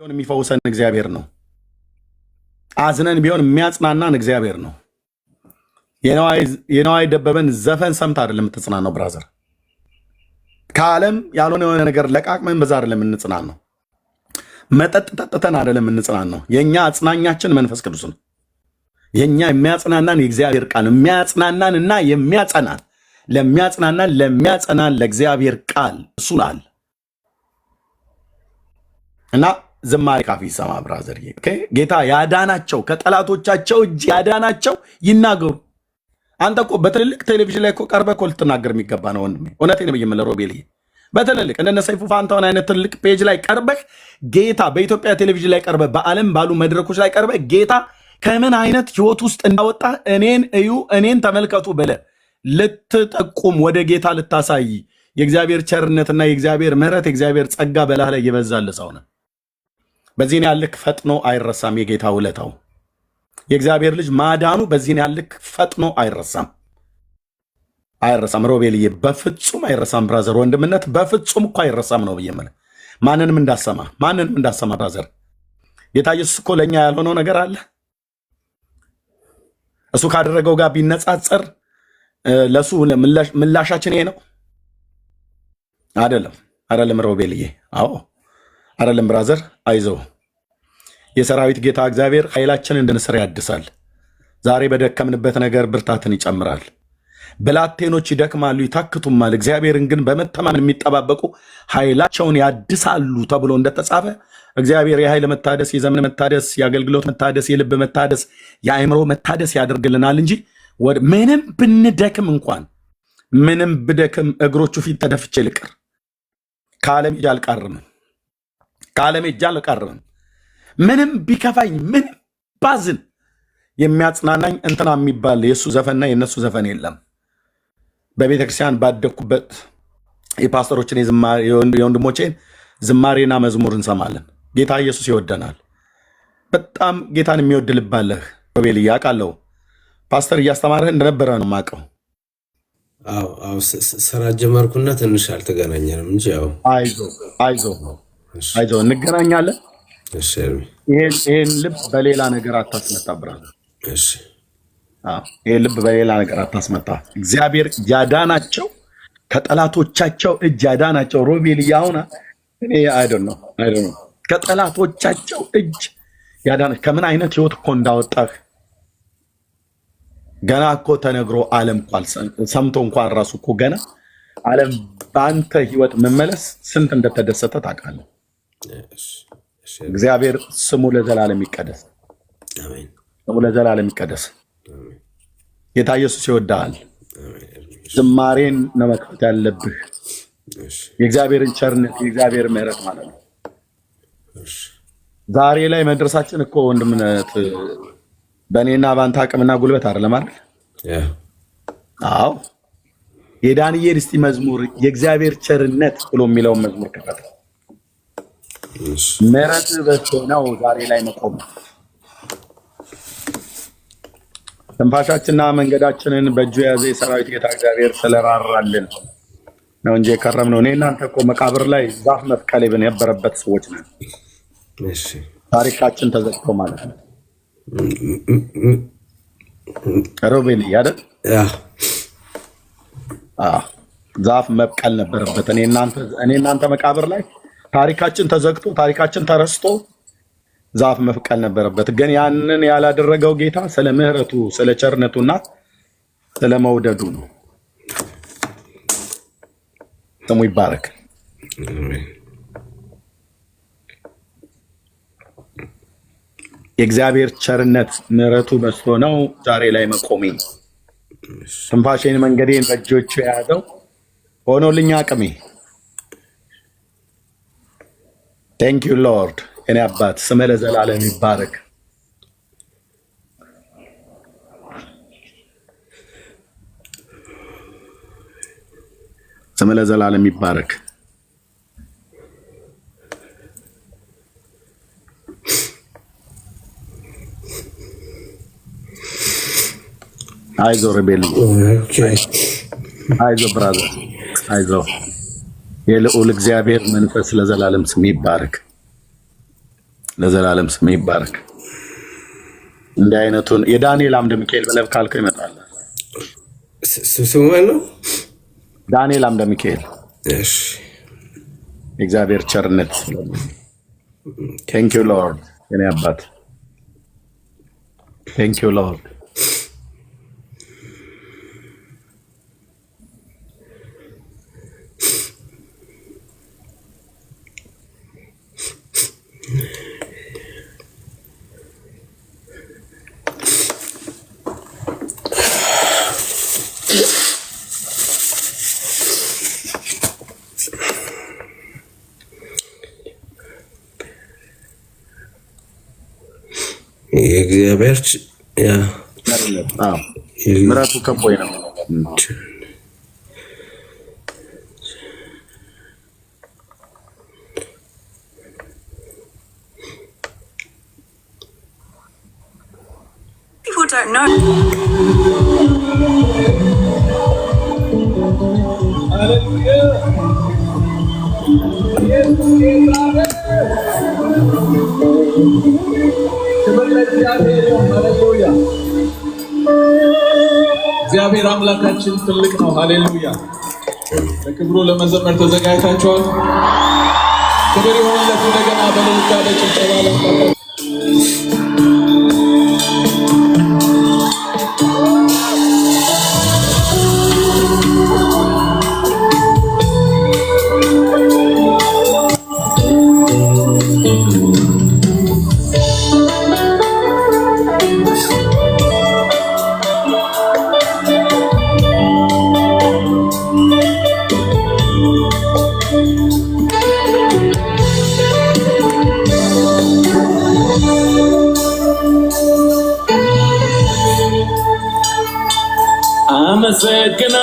የሚፈውሰን እግዚአብሔር ነው። አዝነን ቢሆን የሚያጽናናን እግዚአብሔር ነው። የነዋይ ደበበን ዘፈን ሰምታ አይደለም የምትጽናናው ብራዘር። ከዓለም ያልሆነ የሆነ ነገር ለቃቅመን በዛ አይደለም የምንጽናናው። መጠጥ ጠጥተን አይደለም የምንጽናናው። የእኛ አጽናኛችን መንፈስ ቅዱስ ነው። የእኛ የሚያጽናናን የእግዚአብሔር ቃል ነው። የሚያጽናናን እና የሚያጸናን ለሚያጸናን ለእግዚአብሔር ቃል እሱ አለ እና ዝማሬ ካፊ ይሰማ ብራዘር። ጌታ ያዳናቸው ከጠላቶቻቸው እጅ ያዳናቸው ይናገሩ። አንተ እኮ በትልልቅ ቴሌቪዥን ላይ እኮ ቀርበህ እኮ ልትናገር የሚገባ ነው ወንድሜ። እውነቴን ነው የምልህ ሮቤል። በትልልቅ እንደነ ሰይፉ ፋንታውን አይነት ትልቅ ፔጅ ላይ ቀርበህ ጌታ በኢትዮጵያ ቴሌቪዥን ላይ ቀርበህ በዓለም ባሉ መድረኮች ላይ ቀርበህ ጌታ ከምን አይነት ህይወት ውስጥ እንዳወጣ እኔን እዩ እኔን ተመልከቱ ብለህ ልትጠቁም ወደ ጌታ ልታሳይ የእግዚአብሔር ቸርነትና የእግዚአብሔር ምሕረት የእግዚአብሔር ጸጋ በላህ ላይ ይበዛልህ ሰው ነህ። በዚህን ያልክ ፈጥኖ አይረሳም የጌታ ውለታው። የእግዚአብሔር ልጅ ማዳኑ በዚህን ያልክ ፈጥኖ አይረሳም ሮቤልዬ፣ በፍጹም አይረሳም ብራዘር። ወንድምነት በፍጹም እኮ አይረሳም ነው ብዬ የምልህ። ማንንም እንዳሰማ ብራዘር። ጌታ ኢየሱስ እኮ ለእኛ ያልሆነው ነገር አለ። እሱ ካደረገው ጋር ቢነጻጸር ለሱ ምላሻችን ይሄ ነው አይደለም ሮቤልዬ። አዎ አይደለም ብራዘር፣ አይዞህ። የሰራዊት ጌታ እግዚአብሔር ኃይላችንን እንደ ንስር ያድሳል። ዛሬ በደከምንበት ነገር ብርታትን ይጨምራል። ብላቴኖች ይደክማሉ ይታክቱማል፣ እግዚአብሔርን ግን በመተማመን የሚጠባበቁ ኃይላቸውን ያድሳሉ ተብሎ እንደተጻፈ እግዚአብሔር የኃይል መታደስ፣ የዘመን መታደስ፣ የአገልግሎት መታደስ፣ የልብ መታደስ፣ የአእምሮ መታደስ ያደርግልናል እንጂ ምንም ብንደክም እንኳን ምንም ብደክም እግሮቹ ፊት ተደፍቼ ልቅር ከዓለም እጅ አልቀርም። ምንም ቢከፋኝ ምንም ባዝን የሚያጽናናኝ እንትና የሚባል የእሱ ዘፈንና የእነሱ ዘፈን የለም። በቤተ ክርስቲያን ባደግኩበት የፓስተሮችን የወንድሞቼን ዝማሬና መዝሙር እንሰማለን። ጌታ ኢየሱስ ይወደናል። በጣም ጌታን የሚወድ ልብ አለህ ሮቤል፣ አውቃለሁ። ፓስተር እያስተማረህ እንደነበረ ነው የማውቀው። ስራ ጀመርኩና ትንሽ አልተገናኘንም እንጂ አይዞህ እንገናኛለን። ይሄን ልብ በሌላ ነገር አታስመጣ ብራዘር። ይሄን ልብ በሌላ ነገር አታስመጣ። እግዚአብሔር ያዳናቸው ከጠላቶቻቸው እጅ ያዳናቸው ሮቤል ያሁና እኔ አይደል ነው ከጠላቶቻቸው እጅ ያዳና ከምን አይነት ህይወት እኮ እንዳወጣህ ገና እኮ ተነግሮ ዓለም እንኳን ሰምቶ እንኳን ራሱ እኮ ገና ዓለም በአንተ ህይወት መመለስ ስንት እንደተደሰተ ታውቃለህ። እግዚአብሔር ስሙ ለዘላለም ይቀደስ። ስሙ ለዘላለም ይቀደስ። ጌታ ኢየሱስ ይወዳል። ዝማሬን ነው መክፈት ያለብህ። የእግዚአብሔርን ቸርነት የእግዚአብሔር ምሕረት ማለት ነው። ዛሬ ላይ መድረሳችን እኮ ወንድምነት በእኔና በአንተ አቅምና ጉልበት አይደለም አይደል? አዎ የዳንኤል እስቲ መዝሙር የእግዚአብሔር ቸርነት ብሎ የሚለውን መዝሙር ከፈተ። ምሕረት በዝቶ ነው ዛሬ ላይ መቆም። ትንፋሻችንና መንገዳችንን በእጁ የያዘ የሰራዊት ጌታ እግዚአብሔር ስለራራልን ነው እንጂ የከረምነው። እኔ እናንተ እኮ መቃብር ላይ ዛፍ መትከል የነበረበት ሰዎች ነን። ታሪካችን ተዘግቶ ማለት ነው። ሮቤል አይደል? ዛፍ መብቀል ነበረበት። እኔ እናንተ መቃብር ላይ ታሪካችን ተዘግቶ ታሪካችን ተረስቶ ዛፍ መብቀል ነበረበት። ግን ያንን ያላደረገው ጌታ ስለ ምሕረቱ ስለ ቸርነቱና ስለ መውደዱ ነው። ስሙ ይባረክ። የእግዚአብሔር ቸርነት ምሕረቱ በዝቶ ነው ዛሬ ላይ መቆሜ። ትንፋሼን መንገዴን በእጆቹ የያዘው ሆኖልኝ አቅሜ። ቴንክ ዩ ሎርድ። እኔ አባት ስምህ ለዘላለም ይባረክ። ስምህ ለዘላለም ይባረክ። አይዞህ ሮቤል፣ አይዞህ ብራዘር፣ አይዞህ። የልዑል እግዚአብሔር መንፈስ ለዘላለም ስም ይባረክ። ለዘላለም ስም ይባረክ። እንዲህ አይነቱን የዳንኤል አምደ ሚካኤል ብለህ ካልከው ይመጣል። ስሙ ነው ዳንኤል አምደ ሚካኤል። እሺ እግዚአብሔር ቸርነት። ቴንክ ዩ ሎርድ የኔ አባት ቴንክ ዩ ሎርድ። የእግዚአብሔር ምሕረቱ ከቦይ ነው። People don't know. እግዚአብሔር አምላካችን ትልቅ ነው። ሃሌሉያ! ለክብሩ ለመዘመር ተዘጋጅታችኋል? ክብር ይሁንለት። እንደገና በልልታ በጭብጨባ ለማለት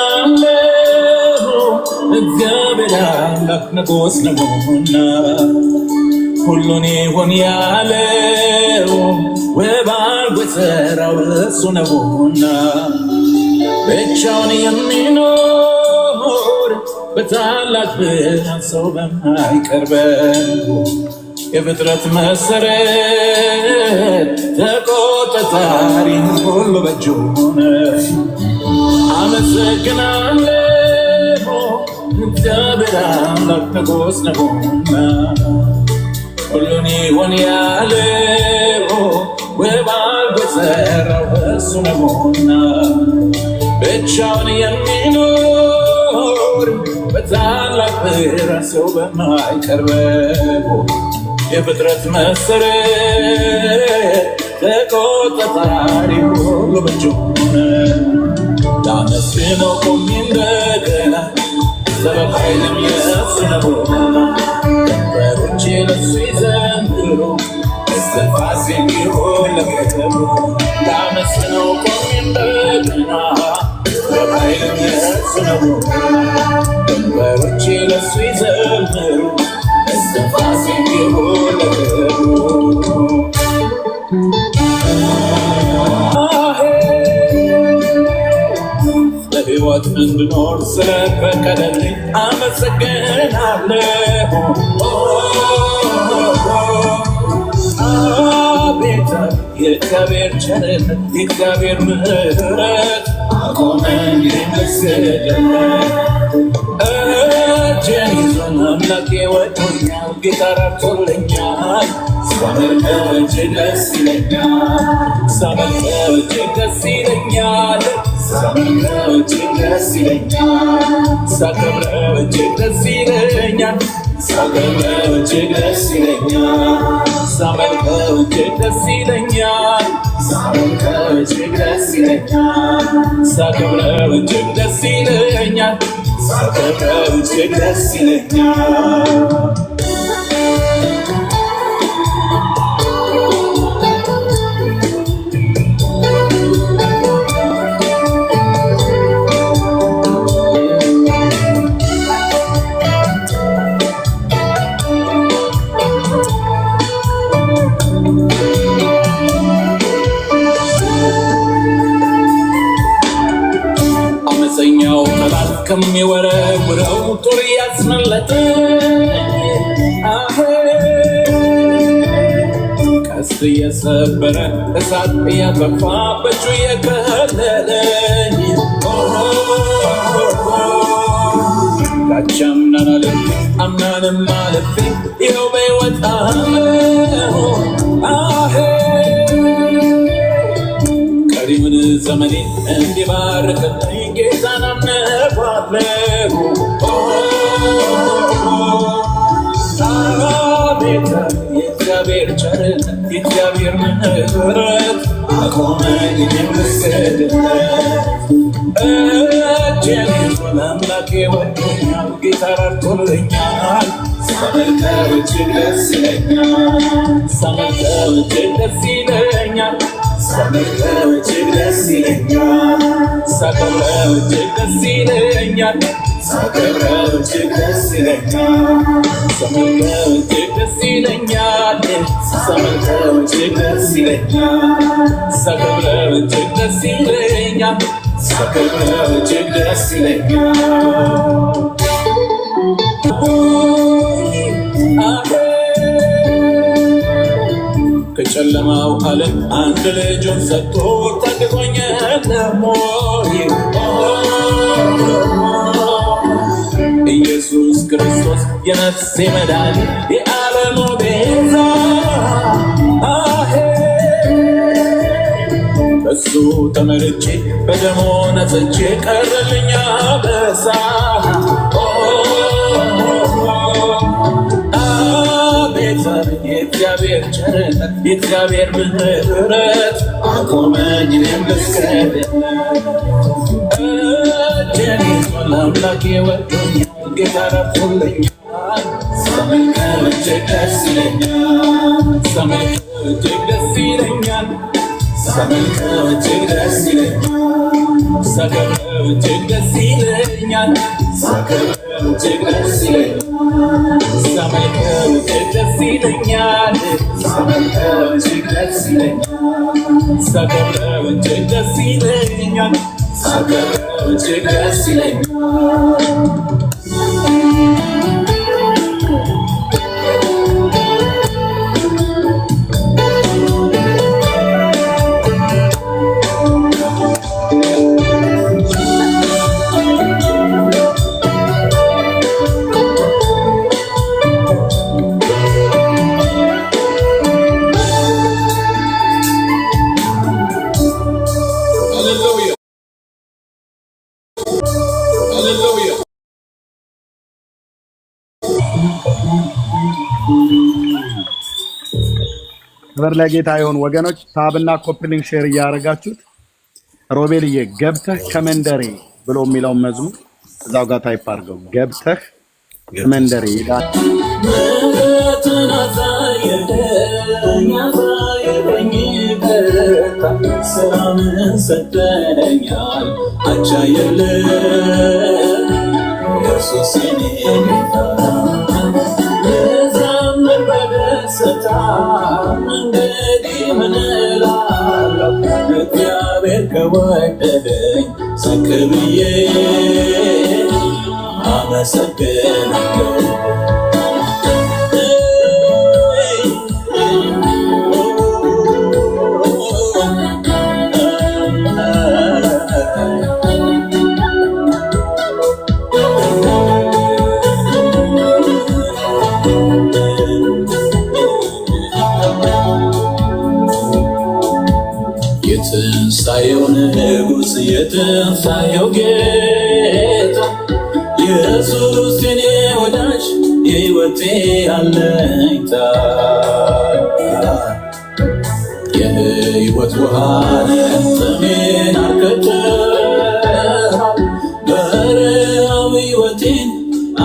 አመሰግናለሁ እግዚአብሔር አምላክ ንጉሥ ነውና ሁሉን ይሁን ያለው ውብ አድርጎ የሠራው እሱ ነውና ብቻውን የሚኖር በታላቅ ብርሃን ሰው በማይቀርበው የፍጥረት መሠረት ተቆጣጣሪ ሁሉ በእጁ ሆነ። አመሰግናለሁ እግዚአብሔር አምላክ ንጉሥ ነውና ሁሉን ይሁን ያለው ውብ አድርጎ የሠራው እሱ ነውና ብቻውን የሚኖር በታላቅ ብርሃን ሰው በማይቀርበው የፍጥረት መሠረት ተቆጣጣሪ ሁሉ በእጁ ሆነ። ላመስግነው ቆሜ እንደገና ሰበብ ኃይልም የእሱ ነውና ከንፈሮቼ ለእሱ ይዘምሩ እስትንፋሴ እንዲሆን ለክብሩ። ላመስግነው ቆሜ እንደገና ሰበብ ኃይልም የእሱ ነውና ከንፈሮቼ ለእሱ ይዘምሩ እስትንፋሴ እንዲሆን ለክብሩ። ሕይወት እንድኖር ስለፈቀደልኝ አመሰግናለሁ። አቤት የእግዚአብሔር ቸርነት የእግዚአብሔር ምሕረት አቆመኝ ልስገድለት። እጄን ይዞኝ አምላኬ ወዶኛል፣ ጌታ ረድቶኛል። ሳመልከው እጅግ ደስ ይለኛል፣ ሳመልከው እጅግ ደስ ይለኛል፣ ሳመልከው እጅግ ደስ ይለኛል፣ ሳከብረው እጅግ ደስ ይለኛል፣ ሳከብረው እጅግ ደስ ይለኛል፣ ሳመልከው እጅግ ደስ ይለኛል፣ ሳመልከው እጅግ ደስ ይለኛል፣ ሳከብረው እጅግ ደስ ይለኛል፣ ሳከብረው እጅግ ደስ ይለኛል። አመፀኛው ጠላት ከሚወረውረው ጦር ያስመለጠ ቀስት እየሰበረ እሳት እያጠፋ በእጁ የከለለኝ ዳቻምናን አለፍ አምናንም አለፌ ይኸው በሕይወት አለሁ ቀሪውን ዘመኔ እንዲባርክልኝ ጌታን አምነዋለሁ አቤት የእግዚአብሔር ቸርነት የእግዚአብሔር ምሕረት አቆመኝ የምስግድለት እጄን ይዞ ለአምላኬ ወዶኛል ጌታ ረድቶልኛል ሳመልከው እጅግ ደስ ይለኛል ሳመልከው እጅግ ደስ ይለኛል ሳመልከው እጅግ ደስ ይለኛል ሳከብረው እጅግ ደስ ይለኛል ሳከብረው እጅግ ደስ ይለኛል ሳመልከው እጅግ ደስ ይለኛል ሳመልከው እጅግ ደስ ይለኛል ሳከብረው እጅግ ደስ ይለኛል ሳከብረው እጅግ ደስ ይለኛል ከጨለማው ዓለም አንድ ልጁን ሰጥቶ ታድጎኛል ሞይ ኢየሱስ ክርስቶስ የነፍሴ መድኃኒት የዓለሙ ቤዛ በሱ ተመርጬ በደሙ ነጽቼ ቀረልኝ አበሳ አቤት የእግዚአብሔር ቸርነት የእግዚአብሔር ምሕረት አቆመኝ እኔም ልስገድለት እጄን ይዞ ለአምላኬ ወዶኛል ጌታ ረድቶልኛል ሳመልከው እጅግ ደስ ይለኛል ሳመልከው እጅግ ደስ ይለኛል ሳመልከው እጅግ ደስ ይለኛል ሳከብረው እጅግ ደስ ይለኛል ሳከብረው እጅግ ደስ ይለኛል ሳመልከው እጅግ ደስ ይለኛል ሳመልከው እጅግ ደስ ይለኛል ሳከብረው እጅግ ደስ ይለኛል ሳከብረው እጅግ ደስ ይለኛል ክብር ለጌታ ይሁን ወገኖች። ታብና ኮፕሊንግ ሼር እያደረጋችሁት ሮቤልዬ ገብተህ ከመንደሬ ብሎ የሚለውን መዝሙር እዛው ጋር ታይፕ አድርገው ገብተህ ከመንደሬ ይላል። ሰላምን ሰጠኛል አቻ የለም ኢየሱስ የኔ ጌታ ልዘምር በደስታ እንግዲህ ምን እላለሁ እግዚአብሔር ከወደደኝ ዝቅ ብዬ አመሰግናለሁ የትንሣኤው ንጉሥ የትንሣኤው ጌታ ኢየሱስ የኔ ወዳጅ የሕይወቴ አለኝታ የሕይወት ውሃን ጥሜን አርክተሃል በረሃው ሕይወቴን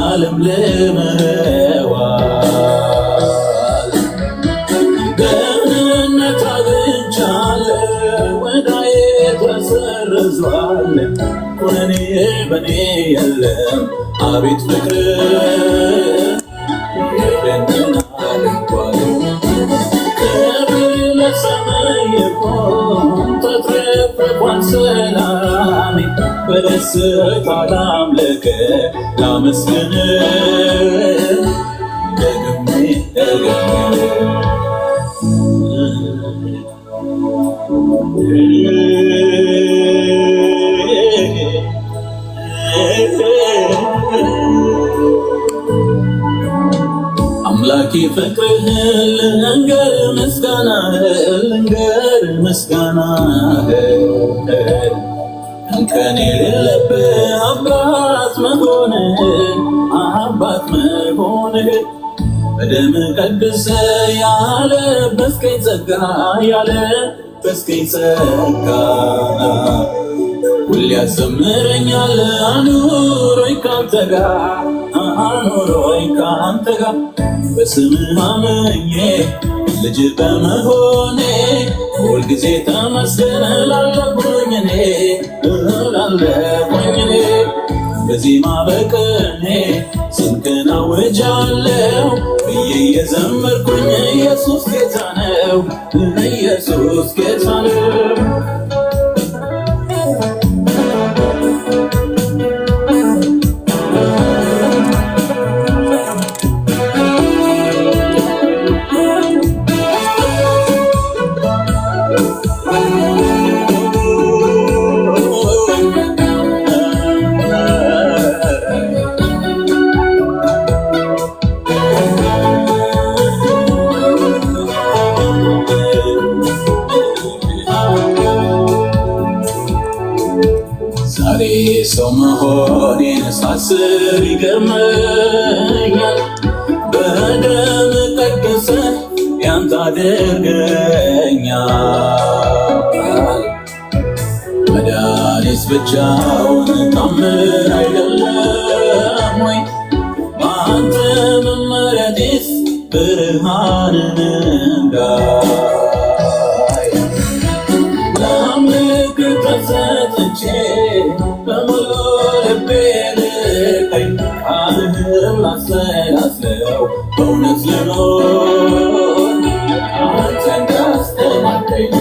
ዓለም ለመዋል ገነት አግኝቻለሁ ወዳዬ ተሰርዟል ኩነኔ በኔ የለም አቤት ፍቅር ይህንን አድርጓል ክብር ለሰማይ ይሁን ተትረፍርፏል ሰላሜ በደስታ ላምልክ ላመስግን ደግሜ ደግሜ አምላኬ ፍቅርህን ልንገር ምስጋናህ እንከን የሌለብህ አባት መሆንህ በደም ቀድሰ ያለበስከኝ ጸጋ ሁሌ ያዘምረኛል አኑሮኝ ካንተ ጋር በስምህ አምኜ ልጅ በመሆኔ ሁልጊዜ ተመስገን እላለሁኝ እኔ በዜማ በቅኔ ስምህን አውጃለሁ ብዬ የዘመርኩኝ ኢየሱስ ጌታ ነው። ዛሬ ሰው መሆኔን ሳስብ ይገርመኛል። በደም ቀድሰህ ያንተ አድርገኛል። መድኃኒት ብቻውን ታምር አይደለም ወይ? በአንተ መመረጤስ ብርሃንን እንዳይ ለአምልክ ተሰጥቼ በሙሉ ልቤ ልቀኝ ቃልህን ላሰላስለው በእውነት ልኖር አንተ እንዳስተማርከኝ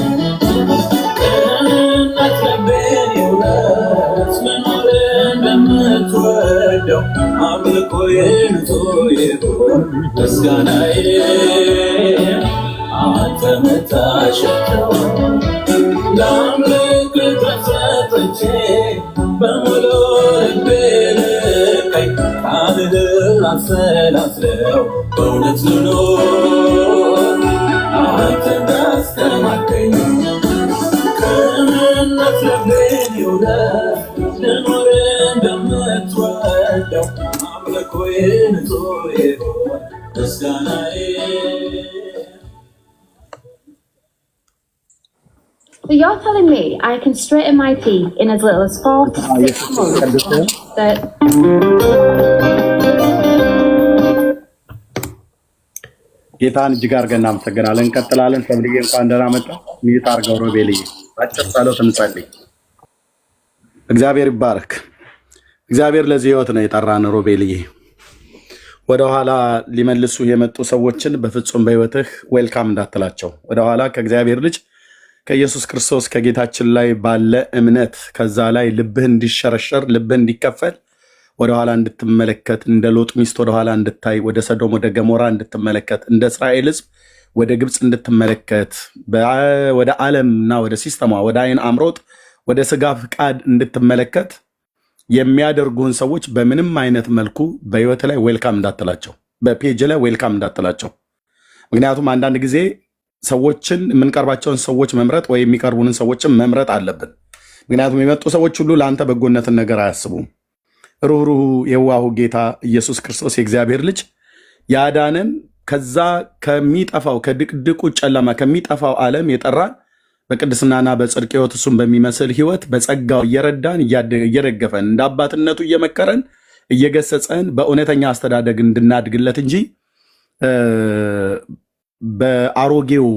ቅንነት ልቤን ይውረስ መኖር እንደምትወደው አምልኮዬ ንጹህ ይሁን ምስጋናዬ አንተ መታሸተው ለአምልክ ተሰጥቼ በሙሉ ልቤ ልቀኝ ቃልህን ላሰላስለው በእውነት ልኖር አንተ እንዳስተማርከኝ ቅንነት ልቤን ይውረስ ልኖር እንደምትወደው አምልኮዬ ንጹህ ይሁን ምስጋናዬ። So you're telling me I can straighten my teeth in as little as 4 to 6 months? ጌታን እጅግ አድርገን እናመሰግናለን። እንቀጥላለን። ሰብልዬ እንኳን ደህና መጣ። ሚት አድርገው ሮቤልዬ አጭር ጸሎት እንጸልይ። እግዚአብሔር ይባረክ። እግዚአብሔር ለዚህ ህይወት ነው የጠራን። ሮቤልዬ ወደኋላ ሊመልሱ የመጡ ሰዎችን በፍጹም በህይወትህ ዌልካም እንዳትላቸው። ወደኋላ ከእግዚአብሔር ልጅ ከኢየሱስ ክርስቶስ ከጌታችን ላይ ባለ እምነት ከዛ ላይ ልብህ እንዲሸረሸር ልብህ እንዲከፈል ወደኋላ እንድትመለከት እንደ ሎጥ ሚስት ወደኋላ እንድታይ ወደ ሰዶም ወደ ገሞራ እንድትመለከት እንደ እስራኤል ህዝብ ወደ ግብፅ እንድትመለከት ወደ ዓለምና ወደ ሲስተማ ወደ አይን አምሮት ወደ ስጋ ፍቃድ እንድትመለከት የሚያደርጉን ሰዎች በምንም አይነት መልኩ በህይወት ላይ ዌልካም እንዳትላቸው፣ በፔጅ ላይ ዌልካም እንዳትላቸው። ምክንያቱም አንዳንድ ጊዜ ሰዎችን የምንቀርባቸውን ሰዎች መምረጥ ወይ የሚቀርቡንን ሰዎችን መምረጥ አለብን። ምክንያቱም የመጡ ሰዎች ሁሉ ለአንተ በጎነትን ነገር አያስቡም። ሩህሩሁ የዋሁ ጌታ ኢየሱስ ክርስቶስ የእግዚአብሔር ልጅ ያዳነን ከዛ ከሚጠፋው ከድቅድቁ ጨለማ ከሚጠፋው ዓለም የጠራን በቅድስናና በጽድቅ ህይወት እሱን በሚመስል ህይወት በጸጋው እየረዳን እየደገፈን እንደ አባትነቱ እየመከረን እየገሰጸን በእውነተኛ አስተዳደግ እንድናድግለት እንጂ በአሮጌው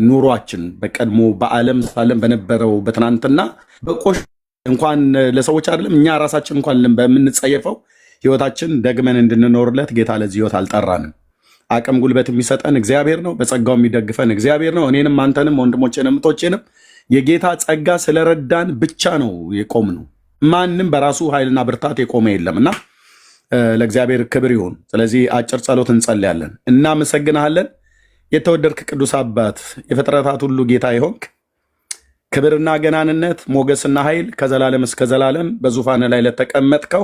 ኑሯችን በቀድሞ በዓለም ሳለን በነበረው በትናንትና በቆሽ እንኳን ለሰዎች አይደለም እኛ ራሳችን እንኳን በምንጸየፈው ህይወታችን ደግመን እንድንኖርለት ጌታ ለዚህ ህይወት አልጠራንም። አቅም ጉልበት የሚሰጠን እግዚአብሔር ነው። በጸጋው የሚደግፈን እግዚአብሔር ነው። እኔንም አንተንም ወንድሞቼንም እህቶቼንም የጌታ ጸጋ ስለረዳን ብቻ ነው የቆምነው። ማንም በራሱ ኃይልና ብርታት የቆመ የለም እና ለእግዚአብሔር ክብር ይሁን። ስለዚህ አጭር ጸሎት እንጸልያለን። እናመሰግናለን። የተወደድክ ቅዱስ አባት የፍጥረታት ሁሉ ጌታ ይሆንክ ክብርና ገናንነት ሞገስና ኃይል ከዘላለም እስከ ዘላለም በዙፋን ላይ ለተቀመጥከው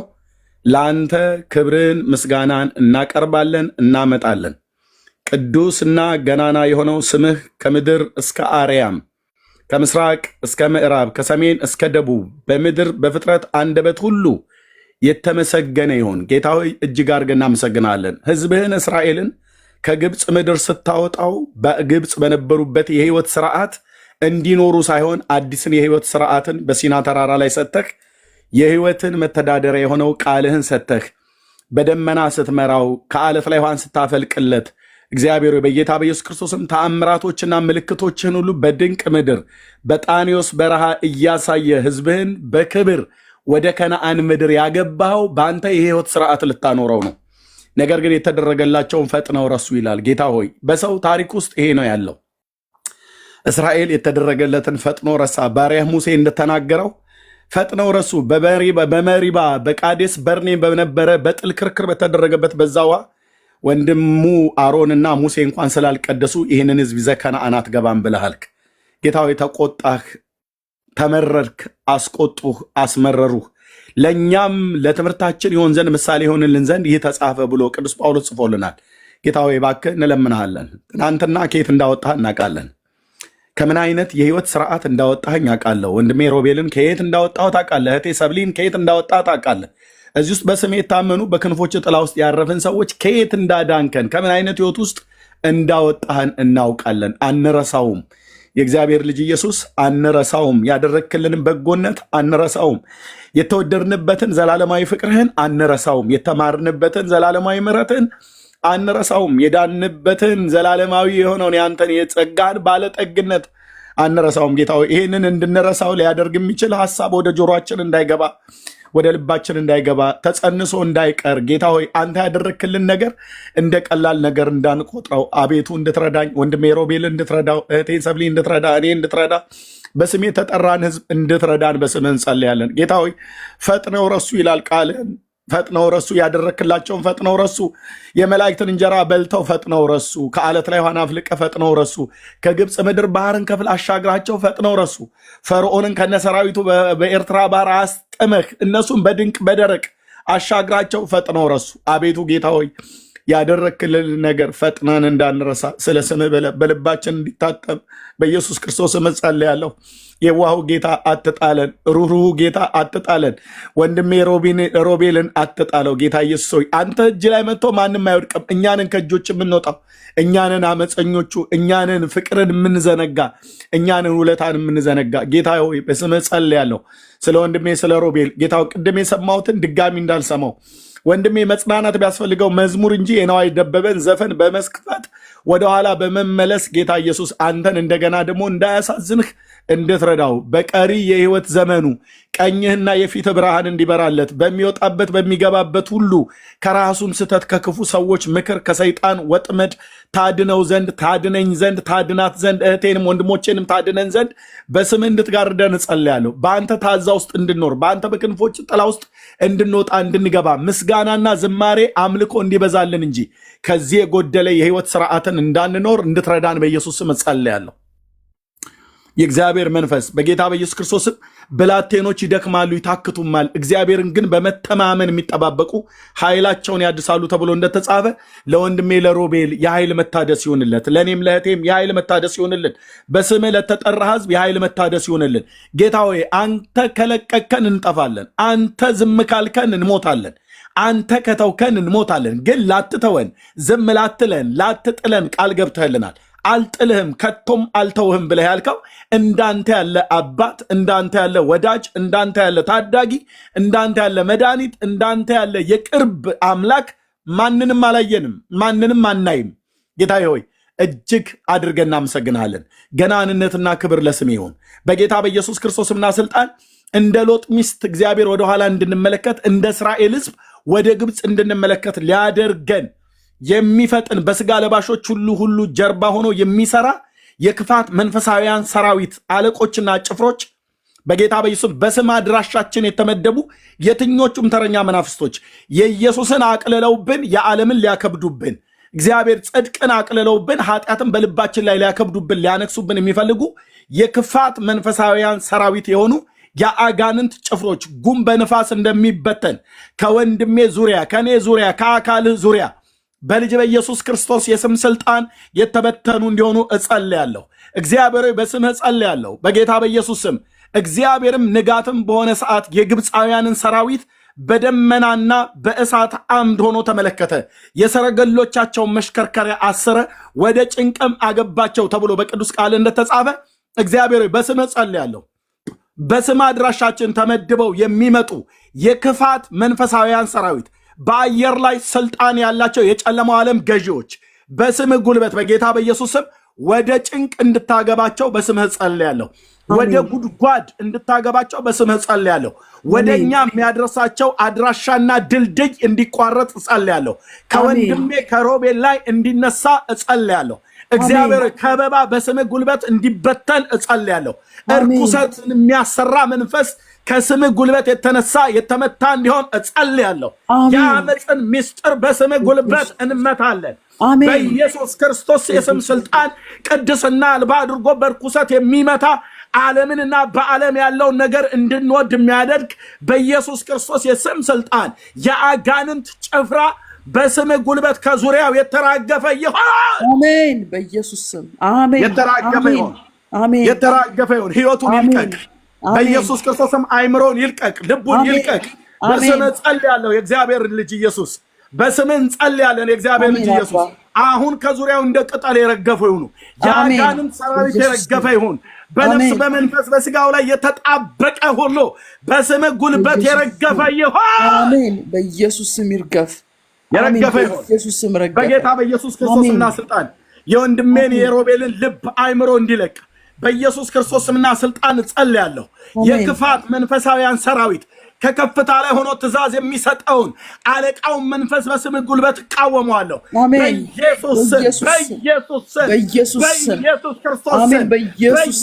ለአንተ ክብርን ምስጋናን እናቀርባለን እናመጣለን። ቅዱስና ገናና የሆነው ስምህ ከምድር እስከ አርያም ከምስራቅ እስከ ምዕራብ ከሰሜን እስከ ደቡብ በምድር በፍጥረት አንደበት ሁሉ የተመሰገነ ይሁን። ጌታ ሆይ እጅግ አድርገን እናመሰግናለን። ሕዝብህን እስራኤልን ከግብፅ ምድር ስታወጣው በግብፅ በነበሩበት የህይወት ስርዓት እንዲኖሩ ሳይሆን አዲስን የህይወት ስርዓትን በሲና ተራራ ላይ ሰጥተህ የህይወትን መተዳደሪያ የሆነው ቃልህን ሰጥተህ በደመና ስትመራው ከአለት ላይ ውሃን ስታፈልቅለት እግዚአብሔር በጌታ በኢየሱስ ክርስቶስም ተአምራቶችና ምልክቶችህን ሁሉ በድንቅ ምድር በጣኔዎስ በረሃ እያሳየ ህዝብህን በክብር ወደ ከነአን ምድር ያገባው በአንተ የህይወት ስርዓት ልታኖረው ነው። ነገር ግን የተደረገላቸውን ፈጥነው ረሱ ይላል። ጌታ ሆይ በሰው ታሪክ ውስጥ ይሄ ነው ያለው። እስራኤል የተደረገለትን ፈጥኖ ረሳ። ባሪያህ ሙሴ እንደተናገረው ፈጥነው ረሱ። በመሪባ በቃዴስ በርኔ በነበረ በጥል ክርክር በተደረገበት በዛዋ ወንድሙ አሮንና ሙሴ እንኳን ስላልቀደሱ ይህንን ህዝብ ይዘህ ከነአን አትገባም ብለሃልክ። ጌታ ሆይ ተቆጣህ፣ ተመረርክ፣ አስቆጡህ፣ አስመረሩህ። ለእኛም ለትምህርታችን ይሆን ዘንድ ምሳሌ ይሆንልን ዘንድ ይህ ተጻፈ ብሎ ቅዱስ ጳውሎስ ጽፎልናል። ጌታ ሆይ እባክህ እንለምንሃለን። ትናንትና ከየት እንዳወጣህ እናውቃለን። ከምን አይነት የህይወት ስርዓት እንዳወጣኸኝ አውቃለሁ። ወንድሜ ሮቤልን ከየት እንዳወጣሁ ታውቃለህ። እህቴ ሰብሊን ከየት እንዳወጣህ ታውቃለህ። እዚህ ውስጥ በስሜ የታመኑ በክንፎች ጥላ ውስጥ ያረፍን ሰዎች ከየት እንዳዳንከን ከምን አይነት ህይወት ውስጥ እንዳወጣህን እናውቃለን። አንረሳውም። የእግዚአብሔር ልጅ ኢየሱስ አንረሳውም። ያደረግክልንን በጎነት አንረሳውም። የተወደድንበትን ዘላለማዊ ፍቅርህን አንረሳውም። የተማርንበትን ዘላለማዊ ምሕረትህን አንረሳውም። የዳንበትን ዘላለማዊ የሆነውን ያንተን የጸጋን ባለጠግነት አንረሳውም። ጌታ ሆይ ይህንን እንድንረሳው ሊያደርግ የሚችል ሀሳብ ወደ ጆሮአችን እንዳይገባ ወደ ልባችን እንዳይገባ ተጸንሶ እንዳይቀር ጌታ ሆይ አንተ ያደረግክልን ነገር እንደ ቀላል ነገር እንዳንቆጥረው አቤቱ እንድትረዳኝ ወንድሜ ሮቤል እንድትረዳው እህቴን ሰብሊ እንድትረዳ እኔ እንድትረዳ በስሜ የተጠራን ህዝብ እንድትረዳን በስምህ እንጸልያለን። ጌታ ሆይ ፈጥነው ረሱ ይላል ቃልህን። ፈጥነው ረሱ። ያደረክላቸውን ፈጥነው ረሱ። የመላእክትን እንጀራ በልተው ፈጥነው ረሱ። ከአለት ላይ ውሃን አፍልቀህ ፈጥነው ረሱ። ከግብፅ ምድር ባህርን ከፍል አሻግራቸው ፈጥነው ረሱ። ፈርዖንን ከነሰራዊቱ በኤርትራ ባህር አስጠመህ እነሱም በድንቅ በደረቅ አሻግራቸው ፈጥነው ረሱ። አቤቱ ጌታ ሆይ ያደረክልን ነገር ፈጥነን እንዳንረሳ ስለ ስምህ በልባችን እንዲታጠብ በኢየሱስ ክርስቶስ እጸልያለሁ። የዋሁ ጌታ አትጣለን። ሩህሩህ ጌታ አትጣለን። ወንድሜ ሮቤልን አትጣለው። ጌታ ኢየሱስ ሆይ አንተ እጅ ላይ መጥቶ ማንም አይወድቅም። እኛንን ከእጆች የምንወጣው እኛንን አመፀኞቹ፣ እኛንን ፍቅርን የምንዘነጋ፣ እኛንን ውለታን የምንዘነጋ። ጌታ ሆይ በስምህ ጸልያለሁ ስለ ወንድሜ ስለ ሮቤል። ጌታ ቅድም የሰማሁትን ድጋሚ እንዳልሰማው ወንድሜ መጽናናት ቢያስፈልገው መዝሙር እንጂ የነዋይ ደበበን ዘፈን በመስክፈት ወደኋላ በመመለስ ጌታ ኢየሱስ አንተን እንደገና ደግሞ እንዳያሳዝንህ እንድትረዳው በቀሪ የህይወት ዘመኑ ቀኝህና የፊት ብርሃን እንዲበራለት በሚወጣበት በሚገባበት ሁሉ ከራሱም ስተት ከክፉ ሰዎች ምክር ከሰይጣን ወጥመድ ታድነው ዘንድ ታድነኝ ዘንድ ታድናት ዘንድ እህቴንም ወንድሞቼንም ታድነን ዘንድ በስምህ እንድትጋርደን እጸልያለሁ። በአንተ ታዛ ውስጥ እንድንኖር በአንተ በክንፎች ጥላ ውስጥ እንድንወጣ እንድንገባ ምስጋናና ዝማሬ አምልኮ እንዲበዛልን እንጂ ከዚህ የጎደለ የህይወት ስርዓትን እንዳንኖር እንድትረዳን በኢየሱስ ስም እጸልያለሁ። የእግዚአብሔር መንፈስ በጌታ በኢየሱስ ክርስቶስም ብላቴኖች ይደክማሉ ይታክቱማል፣ እግዚአብሔርን ግን በመተማመን የሚጠባበቁ ኃይላቸውን ያድሳሉ ተብሎ እንደተጻፈ ለወንድሜ ለሮቤል የኃይል መታደስ ይሆንለት፣ ለእኔም ለእህቴም የኃይል መታደስ ይሆንልን። በስምህ ለተጠራ ህዝብ የኃይል መታደስ ይሆንልን። ጌታ ሆይ አንተ ከለቀቅከን እንጠፋለን፣ አንተ ዝም ካልከን እንሞታለን፣ አንተ ከተውከን እንሞታለን። ግን ላትተወን ዝም ላትለን ላትጥለን ቃል ገብተህልናል። አልጥልህም ከቶም አልተውህም ብለህ ያልከው እንዳንተ ያለ አባት፣ እንዳንተ ያለ ወዳጅ፣ እንዳንተ ያለ ታዳጊ፣ እንዳንተ ያለ መድኃኒት፣ እንዳንተ ያለ የቅርብ አምላክ ማንንም አላየንም፣ ማንንም አናይም። ጌታዬ ሆይ እጅግ አድርገን እናመሰግንሃለን። ገናንነትና ክብር ለስም ይሁን በጌታ በኢየሱስ ክርስቶስና ስልጣን እንደ ሎጥ ሚስት እግዚአብሔር ወደኋላ እንድንመለከት እንደ እስራኤል ህዝብ ወደ ግብፅ እንድንመለከት ሊያደርገን የሚፈጥን በስጋ ለባሾች ሁሉ ጀርባ ሆኖ የሚሰራ የክፋት መንፈሳዊያን ሰራዊት አለቆችና ጭፍሮች በጌታ በኢየሱስ በስም አድራሻችን የተመደቡ የትኞቹም ተረኛ መናፍስቶች የኢየሱስን አቅልለውብን የዓለምን ሊያከብዱብን እግዚአብሔር ጽድቅን አቅልለውብን ኃጢአትን በልባችን ላይ ሊያከብዱብን ሊያነክሱብን የሚፈልጉ የክፋት መንፈሳዊያን ሰራዊት የሆኑ የአጋንንት ጭፍሮች ጉም በንፋስ እንደሚበተን ከወንድሜ ዙሪያ ከኔ ዙሪያ ከአካልህ ዙሪያ በልጅ በኢየሱስ ክርስቶስ የስም ስልጣን የተበተኑ እንዲሆኑ እጸልያለሁ። እግዚአብሔር በስምህ እጸልያለሁ በጌታ በኢየሱስ ስም። እግዚአብሔርም ንጋትም በሆነ ሰዓት የግብፃውያንን ሰራዊት በደመናና በእሳት አምድ ሆኖ ተመለከተ። የሰረገሎቻቸውን መሽከርከሪያ አሰረ፣ ወደ ጭንቅም አገባቸው ተብሎ በቅዱስ ቃል እንደተጻፈ እግዚአብሔር በስምህ እጸልያለሁ። በስም አድራሻችን ተመድበው የሚመጡ የክፋት መንፈሳዊያን ሰራዊት በአየር ላይ ስልጣን ያላቸው የጨለማው ዓለም ገዢዎች በስምህ ጉልበት በጌታ በኢየሱስ ስም ወደ ጭንቅ እንድታገባቸው በስምህ ጸልያለሁ። ወደ ጉድጓድ እንድታገባቸው በስምህ ጸልያለሁ። ወደኛ የሚያደርሳቸው አድራሻና ድልድይ እንዲቋረጥ ጸልያለሁ። ከወንድሜ ከሮቤል ላይ እንዲነሳ ጸልያለሁ። እግዚአብሔር ከበባ በስምህ ጉልበት እንዲበተን ጸልያለሁ። እርኩሰትን የሚያሰራ መንፈስ ከስምህ ጉልበት የተነሳ የተመታ እንዲሆን ጸልያለሁ። የአመፅን ምስጢር በስምህ ጉልበት እንመታለን። በኢየሱስ ክርስቶስ የስም ስልጣን ቅድስና አልባ አድርጎ በርኩሰት የሚመታ ዓለምንና በዓለም ያለውን ነገር እንድንወድ የሚያደርግ በኢየሱስ ክርስቶስ የስም ስልጣን የአጋንንት ጭፍራ በስምህ ጉልበት ከዙሪያው የተራገፈ ይሆን። አሜን። በኢየሱስ ስም አሜን። የተራገፈ ይሆን። አሜን። የተራገፈ ይሆን። ህይወቱን ይልቀቅ በኢየሱስ ክርስቶስም። አይምሮን ይልቀቅ፣ ልቡን ይልቀቅ። በስምህ ጸልያለሁ የእግዚአብሔር ልጅ ኢየሱስ። በስምህ ጸልያለን የእግዚአብሔር ልጅ ኢየሱስ። አሁን ከዙሪያው እንደ ቅጠል የረገፈ ይሁኑ። የአጋንንት ሰራዊት የረገፈ ይሁን። በነፍስ በመንፈስ በስጋው ላይ የተጣበቀ ሁሉ በስምህ ጉልበት የረገፈ ይሁን። አሜን። በኢየሱስ ስም ይርገፍ። የረገፈ ይሁን በጌታ በኢየሱስ ክርስቶስና ስልጣን። የወንድሜን የሮቤልን ልብ አይምሮ እንዲለቅ በኢየሱስ ክርስቶስና ስልጣን ጸልያለሁ። የክፋት መንፈሳዊያን ሰራዊት ከከፍታ ላይ ሆኖ ትእዛዝ የሚሰጠውን አለቃውን መንፈስ በስምህ ጉልበት እቃወመዋለሁ። በኢየሱስ ስም በኢየሱስ ስም በኢየሱስ ክርስቶስ ስም በኢየሱስ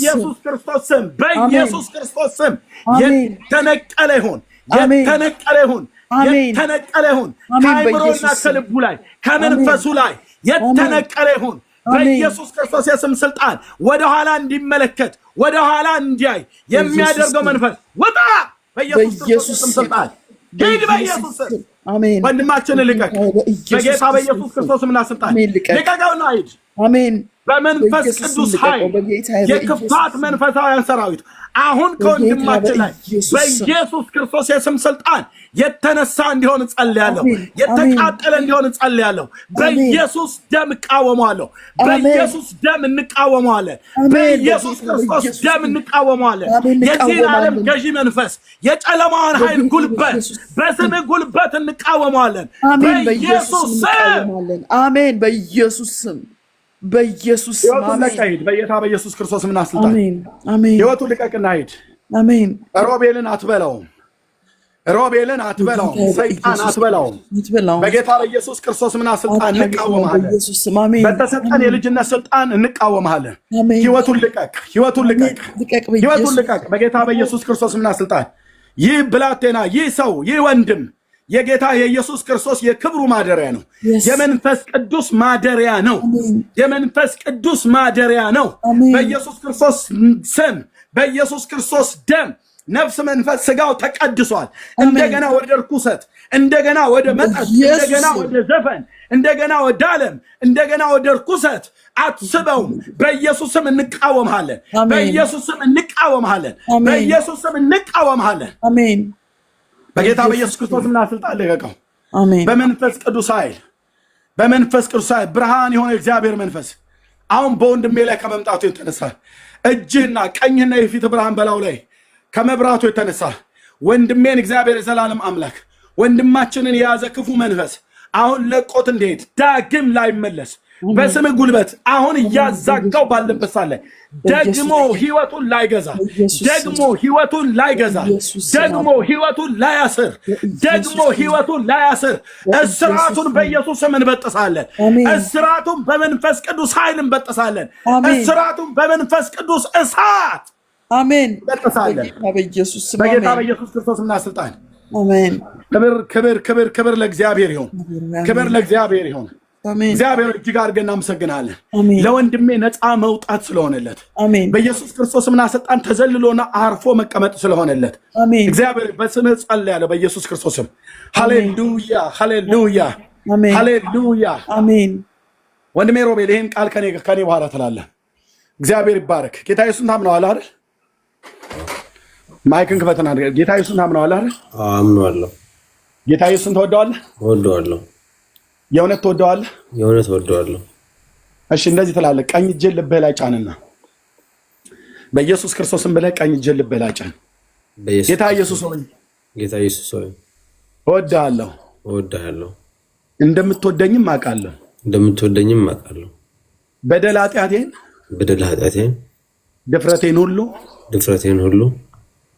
ክርስቶስ ስም በኢየሱስ ክርስቶስ ስም የተነቀለ ይሁን። የተነቀለ ይሁን። የተነቀለ ይሁን። ከአይምሮና ከልቡ ላይ ከመንፈሱ ላይ የተነቀለ ይሁን። በኢየሱስ ክርስቶስ የስም ስልጣን ወደኋላ እንዲመለከት ወደኋላ እንዲያይ የሚያደርገው መንፈስ ወጣ። በኢየሱስ ክርስቶስ ስም ስልጣን ሂድ። በኢየሱስ ስም አሜን። ወንድማችንን ልቀቅ በጌታ በኢየሱስ ክርስቶስ ስምና ስልጣን ልቀቀውና ሂድ። አሜን። በመንፈስ ቅዱስ ኃይል የክፋት መንፈሳውያን ሰራዊት አሁን ከወንድማችን ላይ በኢየሱስ ክርስቶስ የስም ስልጣን የተነሳ እንዲሆን ጸልያለሁ። የተቃጠለ እንዲሆን ጸልያለሁ። በኢየሱስ ደም እቃወመዋለሁ። በኢየሱስ ደም እንቃወመዋለን። በኢየሱስ ክርስቶስ ደም እንቃወመዋለን። የዚህን ዓለም ገዢ መንፈስ የጨለማውን ኃይል ጉልበት በስምህ ጉልበት እንቃወመዋለን። በኢየሱስ ስም አሜን። በኢየሱስ ስም በኢየሱስ ስም አሜን። በጌታ በኢየሱስ ክርስቶስ ምና ስልጣን አሜን። አሜን። ህይወቱን ልቀቅና ሂድ። አሜን። ሮቤልን አትበላውም። ሮቤልን አትበላውም። ሰይጣን አትበላውም። በጌታ በኢየሱስ ክርስቶስ ምና ስልጣን እንቃወማለን። በተሰጠን የልጅነት ስልጣን እንቃወማለን። ህይወቱን ልቀቅ። ህይወቱን ልቀቅ። ህይወቱን ልቀቅ። በጌታ በኢየሱስ ክርስቶስ ምና ስልጣን ይህ ብላቴና ይህ ሰው ይህ ወንድም የጌታ የኢየሱስ ክርስቶስ የክብሩ ማደሪያ ነው። የመንፈስ ቅዱስ ማደሪያ ነው። የመንፈስ ቅዱስ ማደሪያ ነው። በኢየሱስ ክርስቶስ ስም በኢየሱስ ክርስቶስ ደም ነፍስ መንፈስ ስጋው ተቀድሷል። እንደገና ወደ ርኩሰት፣ እንደገና ወደ መጠጥ፣ እንደገና ወደ ዘፈን፣ እንደገና ወደ ዓለም፣ እንደገና ወደ ርኩሰት አትስበውም። በኢየሱስ ስም እንቃወምሃለን። በኢየሱስ ስም እንቃወምሃለን። በኢየሱስ ስም እንቃወምሃለን። አሜን። በጌታ በኢየሱስ ክርስቶስና ስልጣን ለቀቀው። አሜን። በመንፈስ ቅዱስ ኃይል በመንፈስ ቅዱስ ኃይል ብርሃን የሆነ እግዚአብሔር መንፈስ አሁን በወንድሜ ላይ ከመምጣቱ የተነሳ እጅህና ቀኝህና የፊት ብርሃን በላው ላይ ከመብራቱ የተነሳ ወንድሜን እግዚአብሔር የዘላለም አምላክ ወንድማችንን የያዘ ክፉ መንፈስ አሁን ለቆት እንዴት ዳግም ላይመለስ በስም ጉልበት አሁን እያዛጋው ባለበት ሳለ ደግሞ ህይወቱን ላይገዛ ደግሞ ህይወቱን ላይገዛ ደግሞ ህይወቱን ላያስር ደግሞ ህይወቱን ላያስር እስራቱን በኢየሱስ ስም እንበጥሳለን። እስራቱን በመንፈስ ቅዱስ ኃይል እንበጥሳለን። እስራቱን በመንፈስ ቅዱስ እሳት አሜን እንበጥሳለን። በኢየሱስ ስም በጌታ በኢየሱስ ክርስቶስና ስልጣን አሜን። ክብር ክብር ክብር ክብር ለእግዚአብሔር ይሁን። ክብር ለእግዚአብሔር ይሁን። አሜን እግዚአብሔር እጅግ አድርገን እናመሰግናለን። አሜን ለወንድሜ ነፃ መውጣት ስለሆነለት አሜን በኢየሱስ ክርስቶስ ምና ሰጣን ተዘልሎና አርፎ መቀመጥ ስለሆነለት አሜን እግዚአብሔር በስምህ ጸልያለሁ በኢየሱስ ክርስቶስም። ሃሌሉያ ሃሌሉያ አሜን ሃሌሉያ። አሜን ወንድሜ ሮቤል ይሄን ቃል ከኔ በኋላ ትላለህ። እግዚአብሔር ይባረክ። ጌታ ኢየሱስን ታምነዋለህ አይደል? ማይክን ክፈትና ጌታ ኢየሱስን ታምነዋለህ አይደል? አምነዋለሁ። ጌታ ኢየሱስን ትወደዋለህ? እወደዋለሁ። የእውነት ትወደዋለህ? የእውነት እወደዋለሁ። እሺ እንደዚህ ትላለህ። ቀኝ እጄን ልብህ ላይ ጫንና በኢየሱስ ክርስቶስም ብለህ ቀኝ እጄን ልብህ ላይ ጫን። ጌታ ኢየሱስ ሆይ እወድሃለሁ። እንደምትወደኝም አውቃለሁ። በደል ኃጢአቴን ድፍረቴን ሁሉ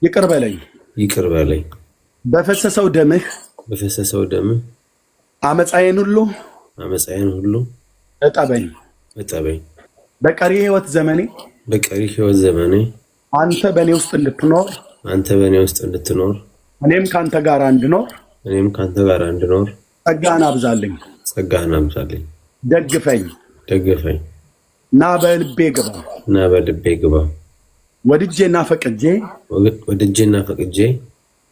ይቅር በለኝ። በፈሰሰው ደምህ አመፃዬን ሁሉ እጠበኝ። በቀሪ ህይወት ዘመኔ አንተ በእኔ ውስጥ እንድትኖር እኔም ከአንተ ጋር እንድኖር ጸጋህን አብዛልኝ። ደግፈኝ እና በልቤ ግባ። ወድጄና ፈቅጄ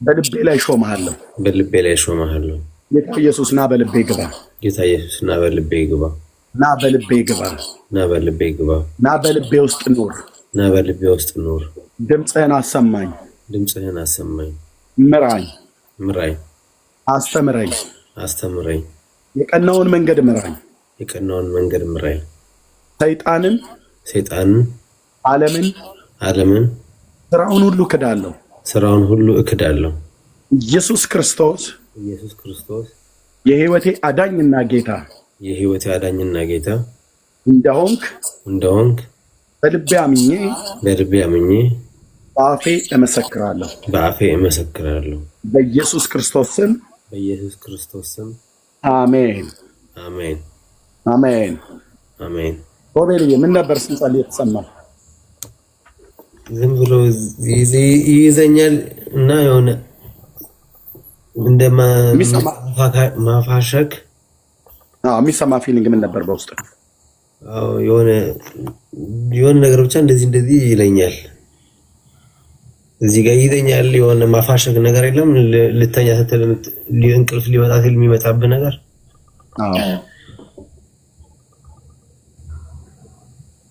በልቤ ላይ ሾመሃለሁ። ጌታ ኢየሱስ ና በልቤ ግባ። ና በልቤ ውስጥ ኑር። ድምፅህን አሰማኝ። ምራኝ። አስተምረኝ። የቀናውን መንገድ ምራኝ። ሰይጣንን ዓለምን ስራውን ሁሉ እክዳለሁ። ኢየሱስ ክርስቶስ የህይወቴ አዳኝና ጌታ እንደሆንክ በልቤ አምኜ በአፌ እመሰክራለሁ። በኢየሱስ ክርስቶስ ስም አሜን። ሮቤልዬ ምን ነበር ስንጸልይ የተሰማ? ዝም ብሎ ይይዘኛል እና የሆነ ማፋሸክ የሚሰማ ፊሊንግ ምን ነበር በውስጥ? የሆነ ነገር ብቻ እንደዚህ ይለኛል። እዚህ ጋር ይይዘኛል። የሆነ ማፋሸክ ነገር የለም። ልተኛ ስትል እንቅልፍ ሊመጣ ሲል የሚመጣብህ ነገር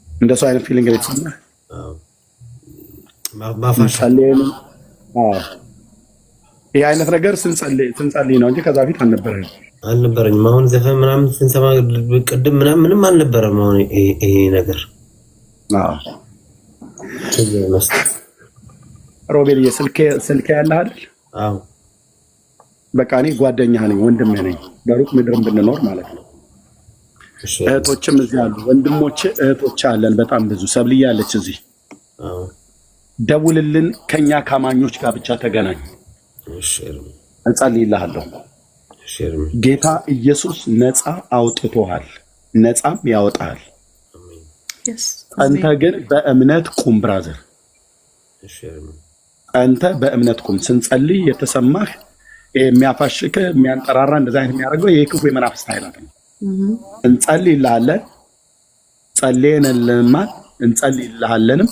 እንደሱ አይነት ፊሊንግ የተሰማ ማፋሸክ ይህ አይነት ነገር ስንጸልይ ነው እንጂ ከዛ ፊት አልነበረኝም። አሁን ዘፈን ምናምን ስንሰማ ቅድም ምንም አልነበረም። አሁን ይሄ ነገር ሮቤልዬ ስልክ ያለህ አይደል? በቃ እኔ ጓደኛህ ነኝ፣ ወንድምህ ነኝ። በሩቅ ምድርም ብንኖር ማለት ነው። እህቶችም እዚህ አሉ፣ ወንድሞች እህቶች አለን በጣም ብዙ። ሰብልዬ አለች እዚህ። ደውልልን፣ ከኛ ካማኞች ጋር ብቻ ተገናኝ። እንጸልይልሃለሁ። ጌታ ኢየሱስ ነፃ አውጥቶሃል፣ ነፃም ያወጣሃል። አንተ ግን በእምነት ቁም ብራዘር፣ አንተ በእምነት ቁም። ስንጸልይ የተሰማህ የሚያፋሽክ የሚያንጠራራ እንደዛ አይነት የሚያደርገው የክፉ የመናፍስት ኃይላት ነው። እንጸልይልሃለን፣ ጸልየንልማል፣ እንጸልይልሃለንም።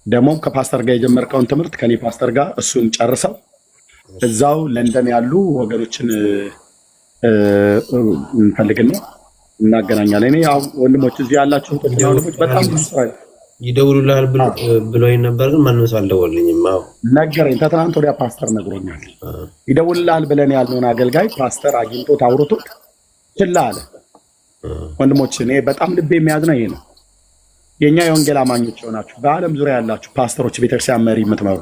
ደግሞ ከፓስተር ጋር የጀመርከውን ትምህርት ከኔ ፓስተር ጋር እሱን ጨርሰው እዛው ለንደን ያሉ ወገኖችን እንፈልግና እናገናኛለን። እኔ ያው ወንድሞች እዚህ ያላችሁ ወንድሞች በጣም ብዙ ስራ ይደውሉልሃል ብሎኝ ነበር፣ ግን ማንም ሰው አልደወለልኝም። ነገረኝ። ከትናንት ወዲያ ፓስተር ነግሮኛል። ይደውልልሃል ብለን ያልነውን አገልጋይ ፓስተር አግኝቶት አውርቶት ችላ አለ። ወንድሞች እኔ በጣም ልቤ የሚያዝነው ይሄ ነው። የኛ የወንጌል አማኞች ሆናችሁ በዓለም ዙሪያ ያላችሁ ፓስተሮች፣ ቤተክርስቲያን መሪ የምትመሩ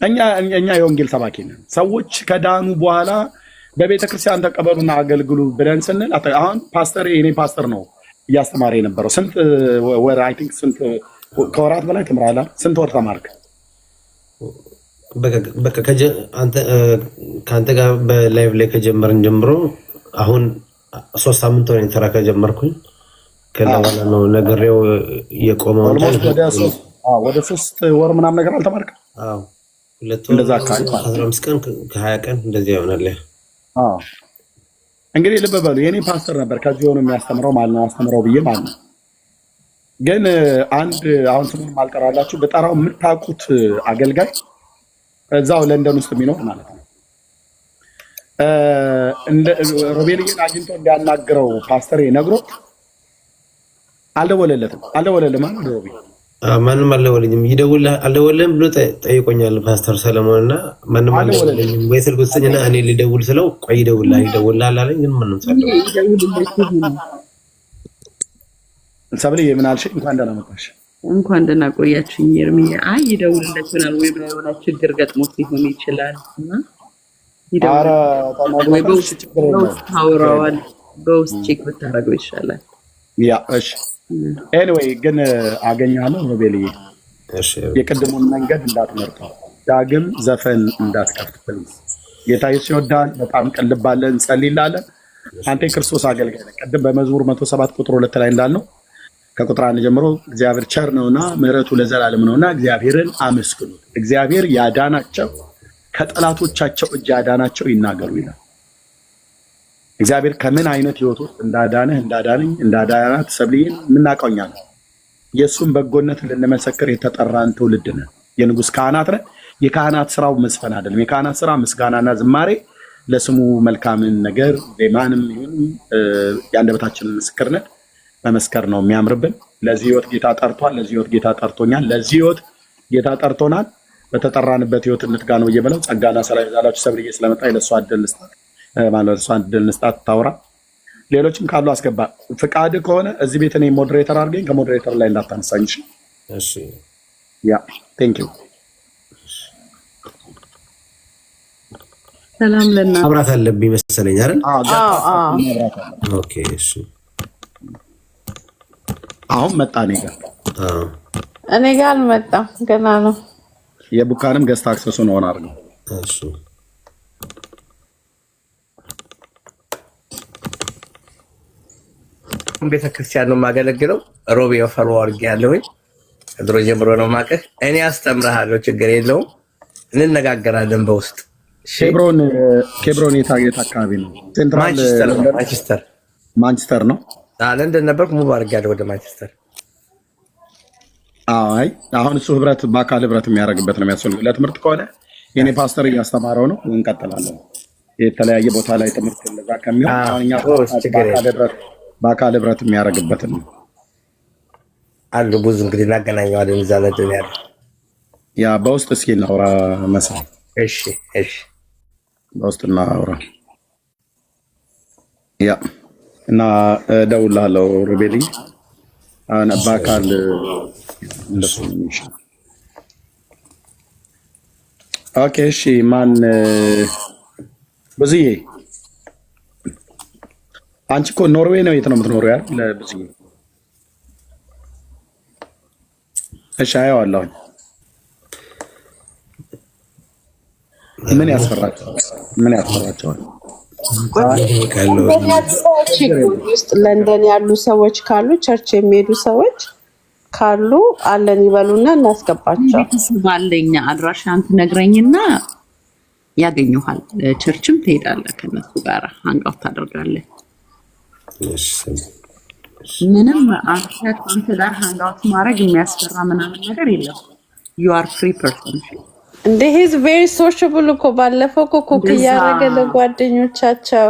እኛ የወንጌል ሰባኪ ነን። ሰዎች ከዳኑ በኋላ በቤተክርስቲያን ተቀበሉና አገልግሉ ብለን ስንል አሁን ፓስተር የኔ ፓስተር ነው እያስተማረ የነበረው። ስንት ወር አይ ቲንክ ስንት ከወራት በላይ ተምራለህ? ስንት ወር ተማርክ? በቃ ከአንተ ጋር በላይቭ ላይ ከጀመርን ጀምሮ አሁን 3 ሳምንት ሆነ ተራ ከጀመርኩኝ። ከዛ በኋላ ነው ነገሬው የቆመው። ወደ 3 ወር ምናምን ነገር አልተማርክም? አዎ 2 ወር 15 ቀን ከ20 ቀን እንደዚህ ይሆናል። እንግዲህ ልብ በሉ የኔ ፓስተር ነበር ከዚህ ሆኖ የሚያስተምረው ማለት ነው አስተምረው ብዬ ማለት ነው። ግን አንድ አሁን ስሙን ማልጠራላችሁ በጠራው የምታውቁት አገልጋይ እዛው ለንደን ውስጥ የሚኖር ማለት ነው ሮቤልዬን አግኝቶ እንዲያናግረው ፓስተር ነግሮት አልደወለለትም ማለት ሮቤል ማንም አልደወለኝም። አልደወለም ብሎ ጠይቆኛል ፓስተር ሰለሞን እና ማንም አልደወለኝም። ወይ ስልክ ወሰኝና እኔ ልደውል ስለው ቆይ ይደውልልሃል አለኝ። ግን ምንም ሰብለ ምን አልሽኝ? እንኳን ደህና መጣሽ። እንኳን ደህና ቆያችሁኝ። ኤርሚያ አይ ይደውልልኛል ወይ የሆነ ችግር ገጥሞት ሊሆን ይችላል እና ወይ በውስጥ ታወራዋል። በውስጥ ቼክ ብታደርገው ይሻላል። ያ እሺ ኤኒዌይ ግን አገኛለሁ ሮቤልዬ። የቅድሙን መንገድ እንዳትመርጠው፣ ዳግም ዘፈን እንዳትከፍት ፕሊዝ። ጌታ ኢየሱስ ይወዳል። በጣም ቀልባለን፣ እንጸልይላለን። አንተ የክርስቶስ አገልጋይ ነህ። ቅድም በመዝሙር 107 ቁጥር 2 ላይ እንዳልነው ከቁጥር 1 ጀምሮ እግዚአብሔር ቸር ነውና ምሕረቱ ለዘላለም ነውና እግዚአብሔርን አመስግኑት። እግዚአብሔር ያዳናቸው ከጠላቶቻቸው እጅ ያዳናቸው ይናገሩ ይላል። እግዚአብሔር ከምን አይነት ህይወት ውስጥ እንዳዳነኝ እንዳዳናት ሰብልዬን የምናውቀው እኛ ነን። የእሱን በጎነት ልንመሰክር የተጠራን ትውልድ ነን። የንጉሥ ካህናት ነን። የካህናት ስራው መስፈን አይደለም። የካህናት ስራ ምስጋናና ዝማሬ ለስሙ መልካምን ነገር ዜማንም ይሁን የአንደበታችንን ምስክርነት መመስከር ነው የሚያምርብን። ለዚህ ህይወት ጌታ ጠርቷል። ለዚህ ህይወት ጌታ ጠርቶኛል። ለዚህ ህይወት ጌታ ጠርቶናል። በተጠራንበት ህይወት እንትጋ ነው እየበለው ጸጋና ሰላም ይዛላችሁ። ሰብልዬ ስለመጣ ለእሷ እድል ልስጣት ማለት እሷን እድል ልስጣት ታውራ። ሌሎችም ካሉ አስገባ። ፍቃድ ከሆነ እዚህ ቤት እኔ ሞዴሬተር አድርገኝ። ከሞዴሬተር ላይ እንዳታነሳኝ እሺ? እሺ። ያ ቴንክ ዩ። ሰላም ለና አብራት አለብኝ መሰለኝ አይደል? ኦኬ እሺ። አሁን መጣ እኔ ጋር አልመጣም ገና ነው። የቡካንም ገስት አክሰሱ ነው አድርገው። እሺ ቤተክርስቲያን ነው የማገለግለው። ሮቤ ፈሮ አድርጌ ያለሁኝ ከድሮ ጀምሮ ነው የማውቅህ። እኔ አስተምርሃለሁ፣ ችግር የለውም፣ እንነጋገራለን በውስጥ። ኬብሮን የት አካባቢ ነው? ሴንትራል ማንቸስተር ነው። ለንደን ነበርኩ፣ ሙቭ አድርጌያለሁ ወደ ማንቸስተር። አይ አሁን እሱ በአካል ህብረት የሚያደርግበት ነው የሚያስፈልገው። ለትምህርት ከሆነ የኔ ፓስተር እያስተማረው ነው፣ እንቀጥላለን። የተለያየ ቦታ ላይ ትምህርት እንደዛ ከሚሆን አሁን እኛ በአካል ህብረት የሚያደርግበትን ነው አሉ። ብዙ እንግዲህ እናገናኘዋለን እዛ ለደን ያለ ያ በውስጥ እስኪ እናውራ መሰለኝ። እሺ በውስጥ እናውራ ያ እና እደውልልሃለሁ ሮቤልዬ። አሁን በአካል እንደሱ ነው። ኦኬ እሺ። ማን ብዙዬ? አንቺ እኮ ኖርዌይ ነው። የት ነው የምትኖሪው? ያል ለብዙዬ እሺ። አየዋለሁኝ። ምን ያስፈራቸዋል? ውስጥ ለንደን ያሉ ሰዎች ካሉ ቸርች የሚሄዱ ሰዎች ካሉ አለን ይበሉና እናስገባቸው። ቤተሰብ አለኝ። አድራሻን ትነግረኝና ያገኙሃል። ቸርችም ትሄዳለህ፣ ከነሱ ጋር አንጋው ታደርጋለህ። ምንም አንተ ጋር ሃንጋውት ማድረግ የሚያስፈራ ምናምን ነገር የለም። you are free person እንደ he's very sociable እኮ ባለፈው እኮ ኩክ እያደረገ ለጓደኞቻቸው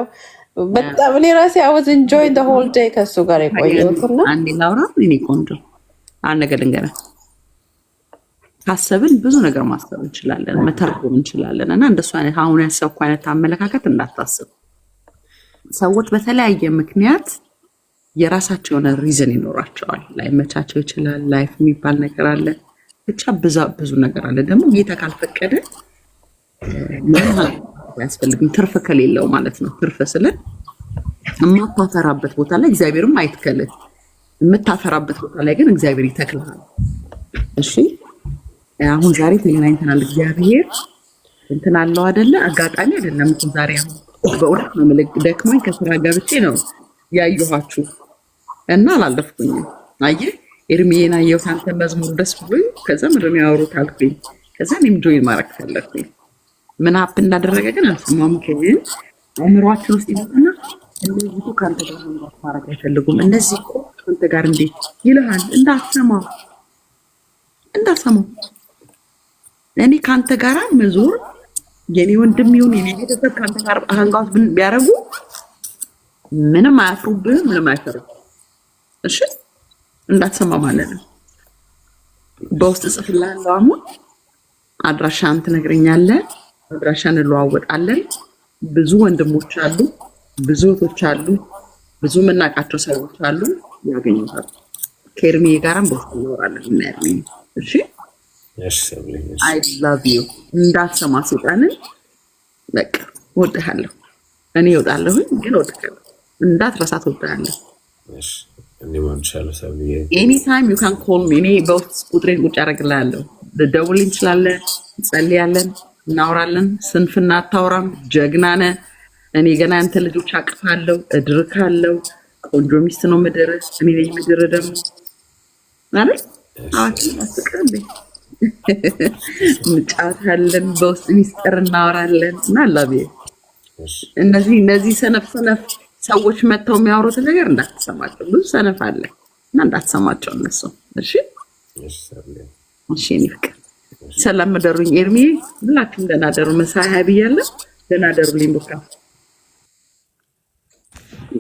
በጣም እኔ ራሴ I was enjoying the whole day ከሱ ጋር የቆየሁትና አንዴ ላውራ። እኔ ቆንጆ አንድ ነገር ልንገርህ፣ ካሰብን ብዙ ነገር ማሰብ እንችላለን፣ መተርጎም እንችላለን። እና እንደሱ አይነት አሁን ያሰብኩ አይነት አመለካከት እንዳታስብ። ሰዎች በተለያየ ምክንያት የራሳቸው የሆነ ሪዝን ይኖራቸዋል። ላይመቻቸው ይችላል። ላይፍ የሚባል ነገር አለ። ብቻ ብዙ ነገር አለ። ደግሞ ጌታ ካልፈቀደ ምንም አያስፈልግም። ትርፍ ከሌለው ማለት ነው። ትርፍ ስለ የማታፈራበት ቦታ ላይ እግዚአብሔርም አይትከልህ። የምታፈራበት ቦታ ላይ ግን እግዚአብሔር ይተክልሃል። እሺ አሁን ዛሬ ተገናኝተናል። እግዚአብሔር እንትን አለው አይደለ? አጋጣሚ አይደለም እኮ ዛሬ አሁን በእውነት ነው የምልህ። ደክሞኝ ከስራ ገብቼ ነው ያየኋችሁ እና አላለፍኩኝም። አየህ ኤርሚዬን አየሁት፣ አንተ መዝሙር ደስ ብሎኝ ከዛ ምንድን ነው ያወሩት አልኩኝ። ከዛ እኔም ጆይን ማድረግ ፈለግኩኝ። ምን ሀፕ እንዳደረገ ግን አልሰማሁም። ግን አእምሯችን ውስጥ ይመጣና እነዚህ እኮ ከአንተ ጋር መምራት ማድረግ አይፈልጉም። እነዚህ እኮ ከአንተ ጋር እንዴት ይልሃል። እንዳትሰማው እኔ ከአንተ ጋር መዞር የኔ ወንድም ይሁን የኔ ቤተሰብ ከአንተ ጋር ሀንጋውት ቢያደርጉ ምንም አያፍሩብህም፣ ምንም አይፈሩም። እሺ እንዳትሰማ ማለት ነው። በውስጥ ጽፍልሃለሁ። አሁን አድራሻህን ትነግረኛለህ። አድራሻ እንለዋወጣለን። ብዙ ወንድሞች አሉ፣ ብዙ እህቶች አሉ፣ ብዙ የምናውቃቸው ሰዎች አሉ። ያገኙታል። ከኤርሚ ጋርም በውስጥ እናወራለን። ኤርሚ እሺ አይ ላቭ ዩ። እንዳትሰማ ሴጣንን። በቃ እወድሃለሁ። እኔ እወጣለሁኝ ግን እወድሃለሁ። እንዳትረሳት እወድሃለሁ። ኤኒ ታይም ዩ ካን ኮል ሚ። እኔ በውስጥ ቁጥሬን ቁጭ አደርግልሃለሁ። ልደውልልኝ እንችላለን፣ እንጸልያለን፣ እናወራለን። ስንፍና አታወራም። ጀግና ነህ። እኔ ገና ያንተ ልጆች አቅፋለሁ፣ እድርካለሁ። ቆንጆ ሚስት ነው ምድር። እኔ ነኝ ምድር ደግሞ ማለት አስቀርብ እንጫወታለን። በውስጥ ሚስጥር እናወራለን እና ላቤ እነዚህ ሰነፍ ሰዎች መጥተው የሚያወሩት ነገር እንዳትሰማቸው። ብዙ ሰነፍ አለ እና እንዳትሰማቸው እነሱ። እሺ እኔ ፍቅር ሰላም ደሩኝ። ኤርሚ ሁላችሁም ደህና ደሩ። መሳይ ብያለሁ። ደህና ደሩልኝ። ቡካ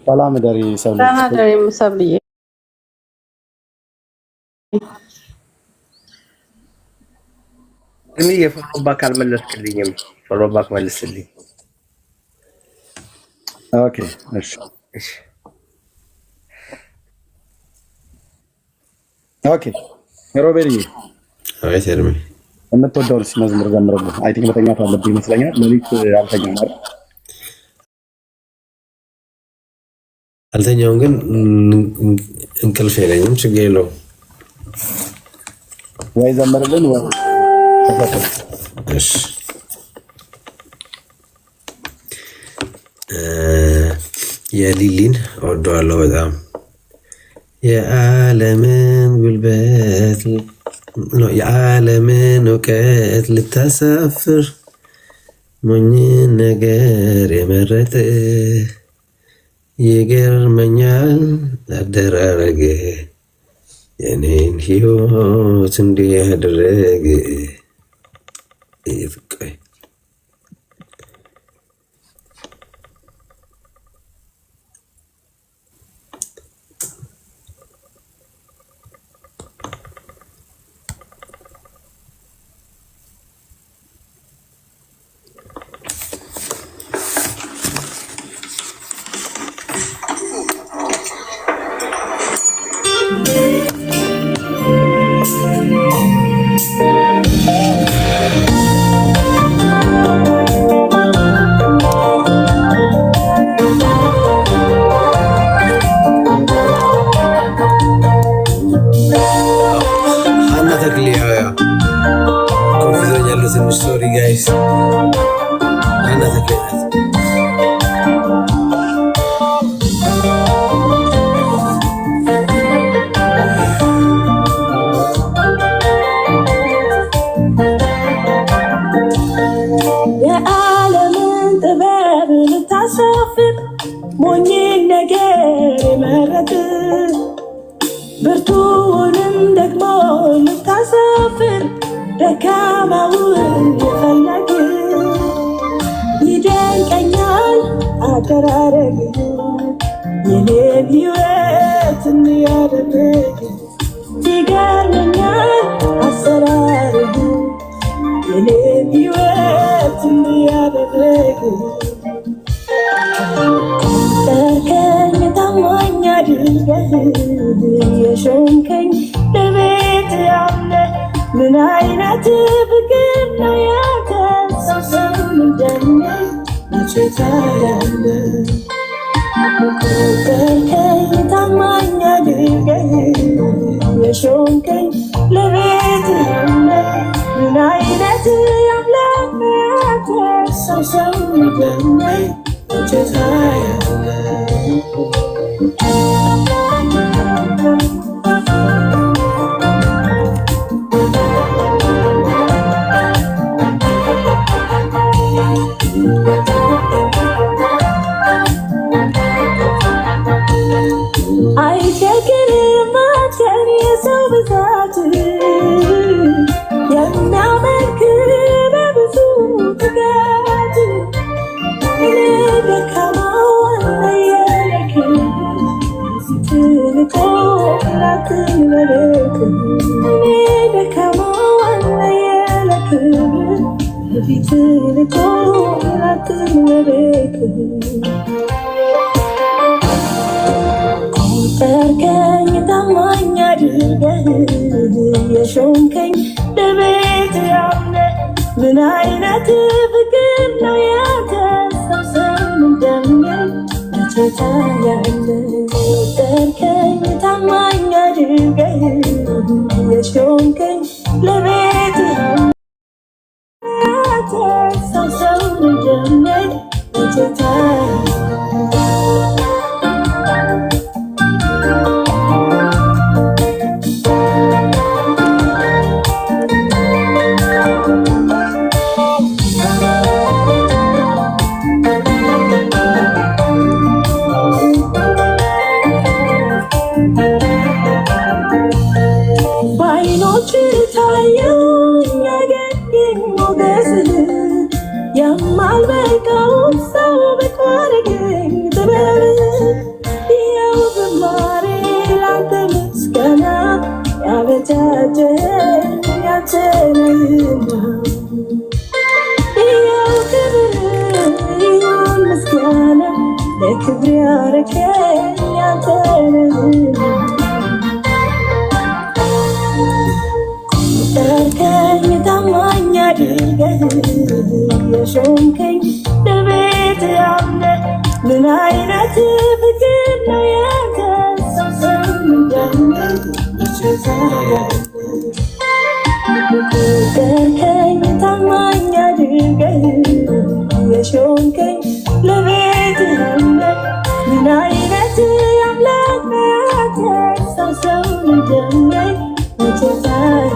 ሰላም ደሪ ደህና ደሪ ሙሰብልዬ እኔ የፎሎ ባክ አልመለስክልኝም። ፎሎ ባክ መልስልኝ። ኦኬ እሺ ኦኬ። ሮቤልዬ አቤት። ኤርሚ የምትወደውን መዝሙር ዘምርልህ። አይ ቲንክ መተኛት አለብኝ ይመስለኛል። ሌሊት አልተኛም አይደል? አልተኛውም፣ ግን እንቅልፍ የለኝም። ችግር የለውም። ወይ ዘምርልን ወይ እሺ። የሊሊን እወደዋለሁ በጣም። የዓለምን ጉልበት የዓለምን እውቀት ልታሳፍር ሞኝን ነገር የመረጠ ይገርመኛል አደራረገ የኔን ሕይወት እንዲህ ያደረገ ይፍቀኝ። Sorry guys. የዓለምን ጥበብ ልታሳፍር ሞኝን ነገር የመረጥ ብርቱንም ደግሞ ልታሳፍር ደካማውን የፈለግ ይደንቀኛል አደራረግ የኔን ሕይወት እንዲያደርግ ይገርመኛል አሰራርግ የኔን ሕይወት እንዲያደርግ ጠርከኝ ታማኝ አድርገህ የሾምከኝ ለቤት ያለ ምን አይነት ፍቅር ነው ያንተ ሰው እንደምን መቼ ታያለ ጠርከኝ ታማኝ አድርገህ የሾምከኝ ለቤት ያለ ምን አይነት አምላክ ነው ያንተ ሰው እንደምን መቼ ታያለ ደካማዋን ለየለክብር በፊት ልቆ ላትን ወቤት ቆጠርከኝ ታማኝ አድርገህ የሾምከኝ ለቤት ያምነ ምን አይነት ፍቅር ነው ያንተ ሰው ሰውን እንደሚያይ መቼ ታያለ ቆጠርከኝ ታማኝ አድርገህ የሾምከኝ ለቤት ያንተ ሰው ሰውን እንደሚያይ መቼ ታያለ የማልበቃውን ሰው በቋረገኝ ጥበብ ያው ዝማሬ ላንተ ምስጋና ያበጃጀኝ ያንተ ነህና ያው ክብር ይሁን ምስጋና ለክብር ያረከኝ ያንተ ነህና ቆጠርከኝ ታማኝ አድርገህ የሾምከኝ ለቤት ያምነ ምን አይነት ፍቅር ነው ያንተ ሰው ሰውን እንደሚያይ መቼ ታያለ ቆጠርከኝ ታማኝ አድርገህ የሾምከኝ ለቤት ያምነ ምን አይነት አምላክ ነው ያንተ ሰው ሰውን እንደሚያይ መቼ ታያለ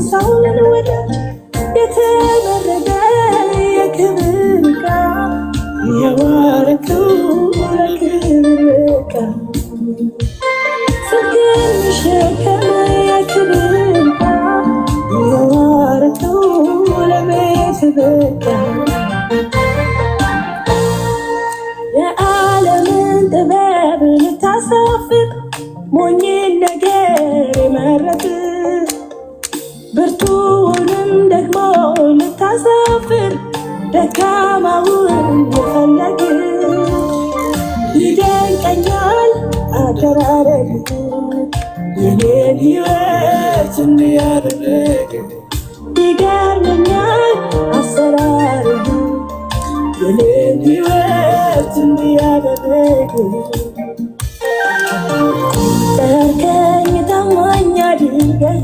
ሳውልን ወዳጅ የተመረገ የክብር ዕቃ የዋረከው ለክብር ዕቃ ፍቅር ሸከመ የክብር ዕቃ የዋረከው ለቤት በቃ የዓለምን ጥበብ ልታሳፍር ሞኝን ነገር የመረጥ ብርቱንም ደግሞ ልታሳፍር ደካማውን የፈለግ ይደንቀኛል አደራረግ የኔን ሕይወት እንዲያደርግ ይገርመኛል አሰራርህ የኔን ሕይወት እንዲያደርግ ቆጠርከኝ ታማኝ አድርገህ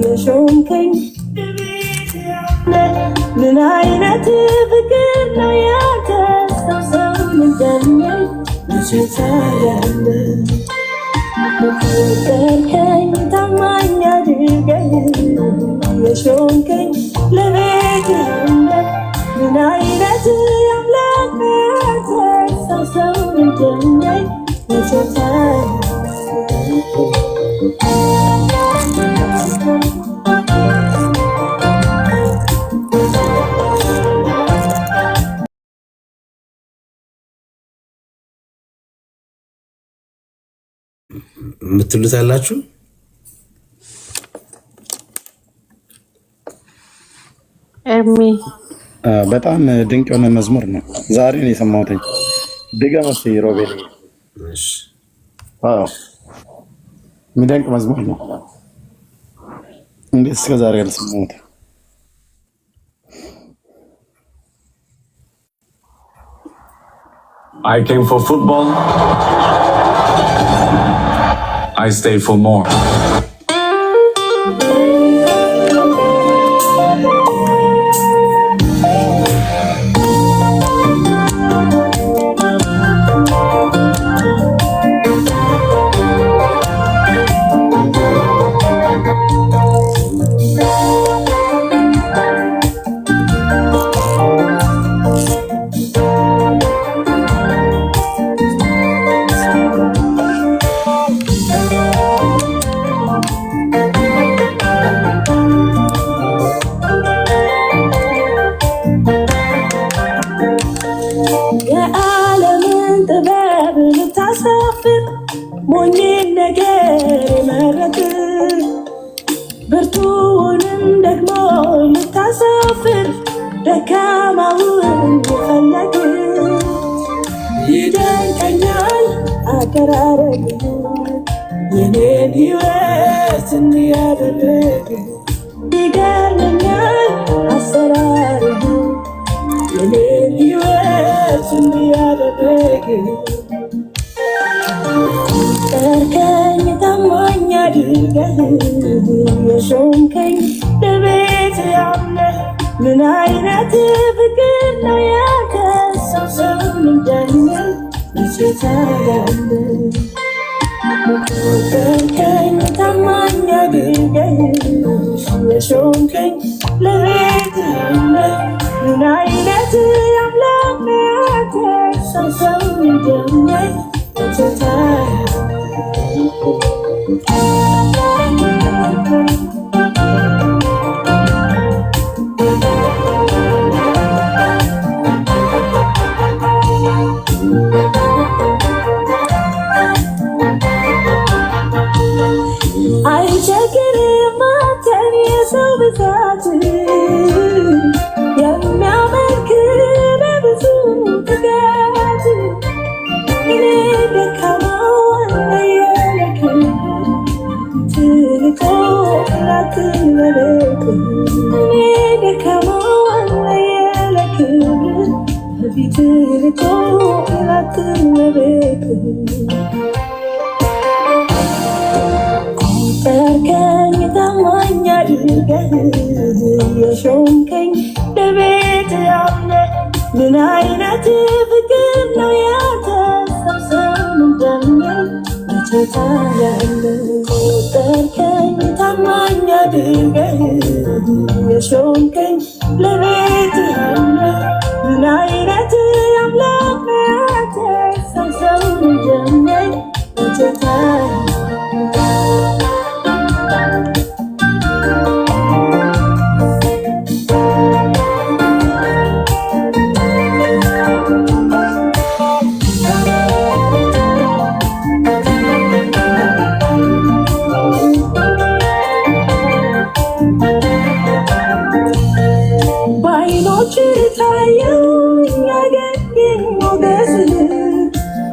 የሾምከኝ ምን አይነት ፍቅር ነው ያንተ ሰው ሰውን እንደሚያይ መቼ ታያለ ቆጠርከኝ ታማኝ አድርገህ የሾምከኝ ለቤት ያምነ ምን አይነት አምላክ ነው ያንተ ሰው ሰውን እንደሚያይ መቼ ታያለ የምትሉት አላችሁ? ኤርሚ በጣም ድንቅ የሆነ መዝሙር ነው። ዛሬ ነው የሰማሁት። ድገም እስኪ ሮቤል። የሚደንቅ መዝሙር ነው። እንዴት እስከ ዛሬ ያልሰማሁት? I came for football. I stayed for more. ደካማውን የፈለግ ይደንቀኛል አቀራረብ የኔን ሕይወት እንዲያደርግ ይገርመኛል አሰራር የኔን ሕይወት እንዲያደርግ ጠርከኝ ታማኝ አድርገህ የሾምከኝ ለቤት ያምነህ ምን አይነት ፍቅር ነው ያከሰው ሰውን እንደምን ይችታላል ጠርከኝ ታማኝ አድርገህ የሾምከኝ ለቤት ያምነህ ምን አይነት አምላክ ነው ያከሰው ሰውን እንደምን አይቸግርም አንተን የሰው ብዛት የሚያመልክ በብዙ ትጋት እኔ ደካማውን ለየለክ ትልቆ ላትበለክ እኔ ደካማውን ለየለክ በፊት ልቆ ላትበለክ ጠርከኝ ታማኝ አድርገህ የሾምከኝ ለቤት ያምነህ ምን አይነት ፍቅር ነው ያከሰው ሰውን እንደምን ይችታላል ጠርከኝ ታማኝ አድርገህ የሾምከኝ ለቤት ያምነህ ምን አይነት አምላክ ነው ያከሰው ሰውን እንደምን ይችታላል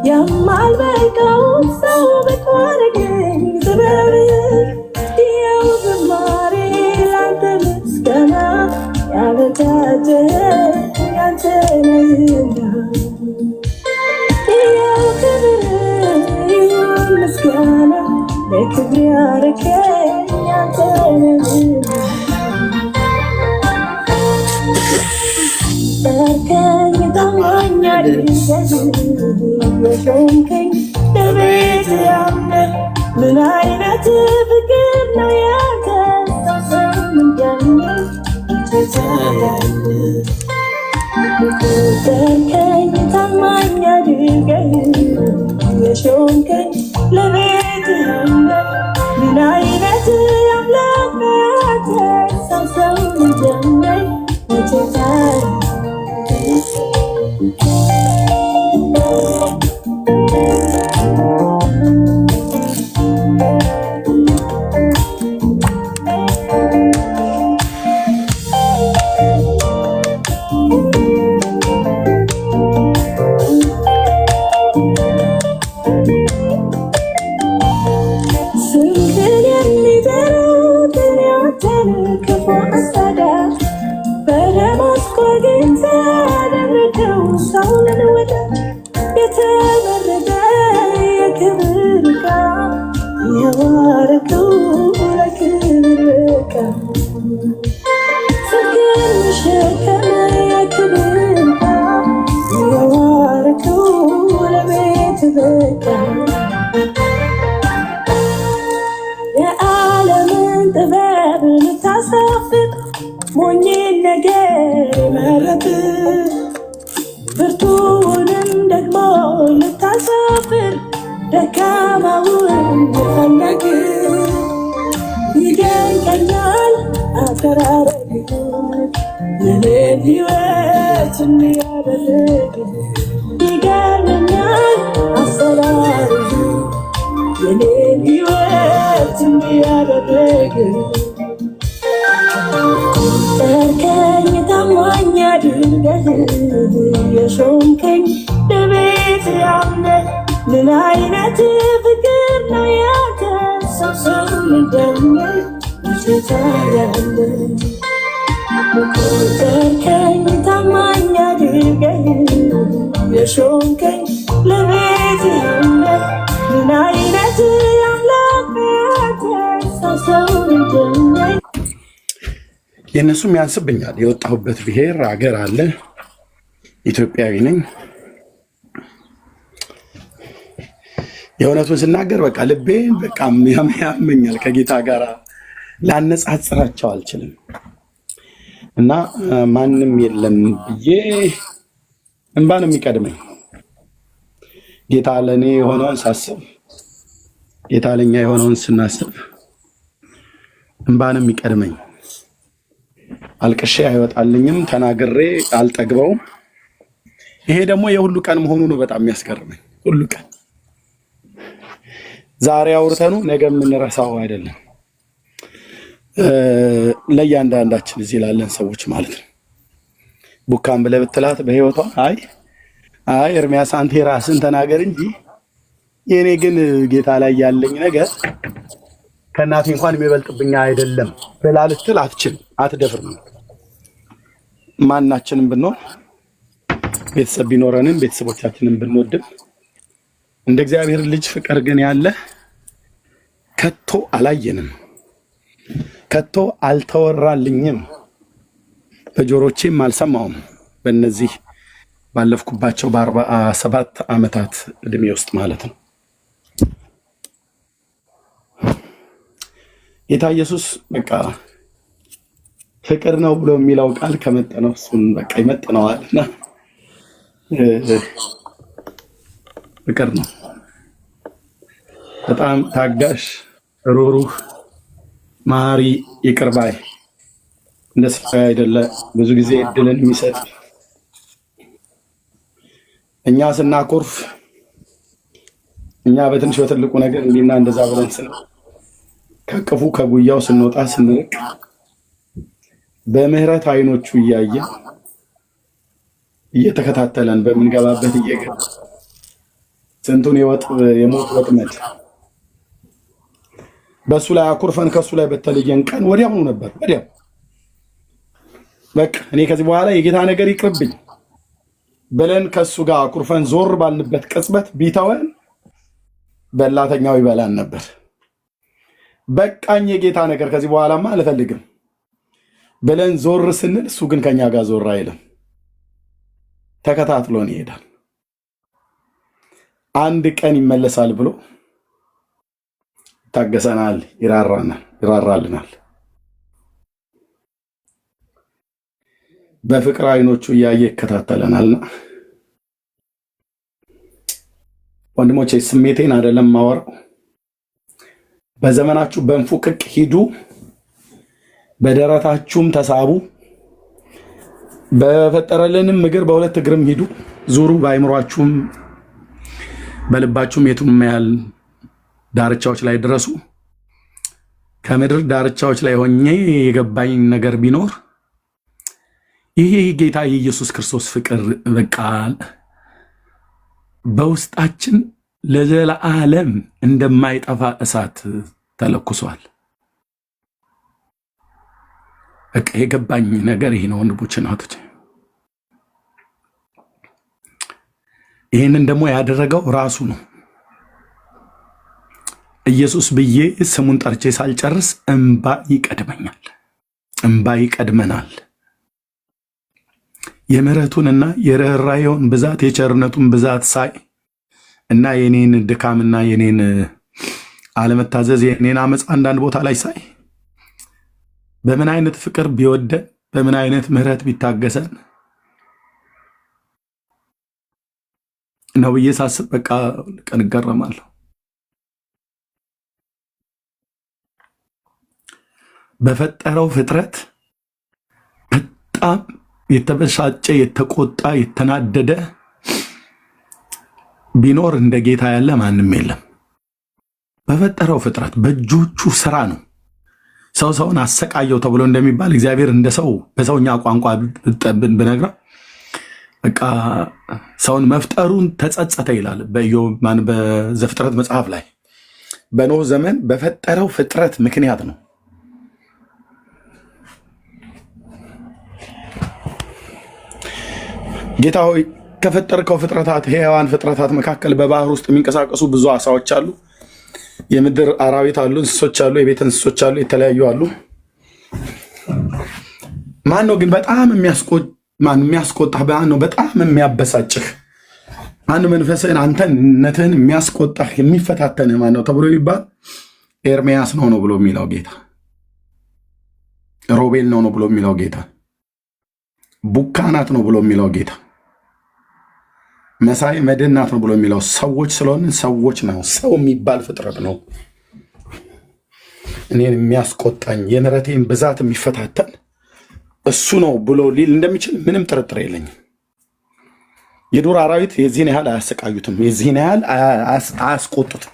የማልበቃው ሰው በቋረገኝ ጥበብ ያው ዝማሬ ላንተ ምስጋና ያበጃጀ ያንተ ነህና ያው ክብር ይሁን ምስጋና ለክብር ያረከኝ ያንተ ነህና ጠርከኝ ታማኝ አድርገህ የሾምከኝ ለቤት ያምነህ ምን አይነት ፍቅር ነው ያከሰው ሰውን እንደምን ይችታላል ጠርከኝ ታማኝ አድርገህ የሾምከኝ ለቤት ያምነህ ምን አይነት አምላክ ነው ያከሰው ሰውን እንደምን ይችታላል ስምህን የሚጠሩትን ያንተን ክፉ አሳዳጅ በደማስቆ ጌታ አደረገው ሳውልን ወዳጅ የተመረጠ የክብር ዕቃ የባረከው ለክብር ዕቃ ፍቅር መሸከም የክብር ዕቃ የባረከው ለቤት በቃ የዓለምን ጥበብ ልታሳፍር ሞኝን ነገር መረጥ ብርቱውንም ደግሞ ልታሳፍር ደካማውን የፈለግ ይደንቀኛል አቀራረብ የኔን ሕይወት እንዲያደርግ ይገርመኛል አሰራር የኔን ሕይወት እንዲያደርግ ጠርከኝ ታማኝ የሾምከኝ ለቤት ያምነ ምን አይነት ፍቅር ነው ያንተ ሰው ሰው ልደምር ምሽታ ያለ ቆጠርከኝ ታማኝ አድርገኝ የሾምከኝ ለቤት ያምነ ምን አይነት አምላክ ያንተ ሰው ሰው ልደምር የእነሱም ያንስብኛል። የወጣሁበት ብሔር አገር አለ። ኢትዮጵያዊ ነኝ። የእውነቱን ስናገር በቃ ልቤን በቃ ያመኛል። ከጌታ ጋር ላነጻጽራቸው አልችልም እና ማንም የለም ብዬ እንባ ነው የሚቀድመኝ። ጌታ ለእኔ የሆነውን ሳስብ፣ ጌታ ለእኛ የሆነውን ስናስብ እንባ ነው የሚቀድመኝ። አልቅሼ አይወጣልኝም፣ ተናግሬ አልጠግበውም። ይሄ ደግሞ የሁሉ ቀን መሆኑ ነው በጣም የሚያስገርመኝ። ሁሉ ቀን ዛሬ አውርተኑ ነገ የምንረሳው አይደለም። ለእያንዳንዳችን እዚህ ላለን ሰዎች ማለት ነው። ቡካን ብለህ ብትላት በህይወቷ አይ ኤርሚያስ አንተ ራስን ተናገር እንጂ የኔ ግን ጌታ ላይ ያለኝ ነገር ከእናቴ እንኳን የሚበልጥብኝ አይደለም ብላ ልትል አትችልም፣ አትደፍርም። ማናችንም ብንሆን ቤተሰብ ቢኖረንም ቤተሰቦቻችንን ብንወድም እንደ እግዚአብሔር ልጅ ፍቅር ግን ያለ ከቶ አላየንም፣ ከቶ አልተወራልኝም፣ በጆሮቼም አልሰማውም። በእነዚህ ባለፍኩባቸው በ47 ዓመታት እድሜ ውስጥ ማለት ነው። ጌታ ኢየሱስ በቃ ፍቅር ነው ብሎ የሚለው ቃል ከመጠነው እሱን በቃ ይመጥነዋልና ፍቅር ነው። በጣም ታጋሽ፣ ሩህሩህ፣ መሐሪ፣ ይቅር ባይ፣ እንደ ሰው አይደለ፣ ብዙ ጊዜ እድልን የሚሰጥ እኛ ስናኮርፍ፣ እኛ በትንሽ በትልቁ ነገር እንዲና እንደዛ ብለን ከቅፉ ከጉያው ስንወጣ ስንርቅ በምህረት አይኖቹ እያየ እየተከታተለን በምንገባበት እየገባ ስንቱን የሞት ወጥመድ በሱ ላይ አኩርፈን ከሱ ላይ በተለየን ቀን ወዲያውኑ ነበር። ወዲያው በቃ እኔ ከዚህ በኋላ የጌታ ነገር ይቅርብኝ ብለን ከሱ ጋር አኩርፈን ዞር ባልንበት ቅጽበት ቢተወን በላተኛው ይበላን ነበር። በቃኝ የጌታ ነገር ከዚህ በኋላማ አልፈልግም ብለን ዞር ስንል እሱ ግን ከኛ ጋር ዞር አይልም፣ ተከታትሎን ይሄዳል። አንድ ቀን ይመለሳል ብሎ ታገሰናል፣ ይራራልናል። በፍቅር አይኖቹ እያየ ይከታተለናልና ወንድሞቼ ስሜቴን አይደለም ማወራው። በዘመናችሁ በእንፉቅቅ ሂዱ፣ በደረታችሁም ተሳቡ፣ በፈጠረልንም እግር በሁለት እግርም ሂዱ፣ ዙሩ። በአይምሯችሁም በልባችሁም የቱም ያህል ዳርቻዎች ላይ ድረሱ። ከምድር ዳርቻዎች ላይ ሆኜ የገባኝ ነገር ቢኖር ይሄ ጌታ የኢየሱስ ክርስቶስ ፍቅር በቃ በውስጣችን ለዘላለም እንደማይጠፋ እሳት ተለኩሷል። በቃ የገባኝ ነገር ይሄ ነው ወንድሞች፣ እናቶች። ይህንን ደግሞ ያደረገው ራሱ ነው። ኢየሱስ ብዬ ስሙን ጠርቼ ሳልጨርስ እንባ ይቀድመኛል፣ እንባ ይቀድመናል። የምህረቱንና የርኅራኄውን ብዛት የቸርነቱን ብዛት ሳይ እና የኔን ድካምና የኔን አለመታዘዝ የኔን አመፅ አንዳንድ ቦታ ላይ ሳይ በምን አይነት ፍቅር ቢወደን በምን አይነት ምህረት ቢታገሰን ነው ብዬ ሳስብ በቃ ቀን እገረማለሁ። በፈጠረው ፍጥረት በጣም የተበሳጨ የተቆጣ የተናደደ ቢኖር እንደ ጌታ ያለ ማንም የለም። በፈጠረው ፍጥረት በእጆቹ ስራ ነው። ሰው ሰውን አሰቃየው ተብሎ እንደሚባል እግዚአብሔር እንደ ሰው በሰውኛ ቋንቋ ብነግረው በቃ ሰውን መፍጠሩን ተጸጸተ ይላል በዘፍጥረት መጽሐፍ ላይ። በኖህ ዘመን በፈጠረው ፍጥረት ምክንያት ነው። ጌታ ሆይ ከፈጠርከው ፍጥረታት ሕያዋን ፍጥረታት መካከል በባህር ውስጥ የሚንቀሳቀሱ ብዙ አሳዎች አሉ፣ የምድር አራዊት አሉ፣ እንስሶች አሉ፣ የቤት እንስሶች አሉ፣ የተለያዩ አሉ። ማን ነው ግን በጣም የሚያስቆጣህ? ማን ነው በጣም የሚያበሳጭህ? ማን መንፈስህን አንተነትህን የሚያስቆጣህ የሚፈታተንህ ማን ነው ተብሎ ይባል? ኤርሚያስ ነው ብሎ የሚለው ጌታ፣ ሮቤል ነው ብሎ የሚለው ጌታ፣ ቡካናት ነው ብሎ የሚለው ጌታ፣ መሳይ መድናት ነው ብሎ የሚለው ሰዎች ስለሆነ ሰዎች ነው። ሰው የሚባል ፍጥረት ነው እኔን የሚያስቆጣኝ የምሕረቴን ብዛት የሚፈታተን እሱ ነው ብሎ ሊል እንደሚችል ምንም ጥርጥር የለኝም። የዱር አራዊት የዚህን ያህል አያሰቃዩትም፣ የዚህን ያህል አያስቆጡትም።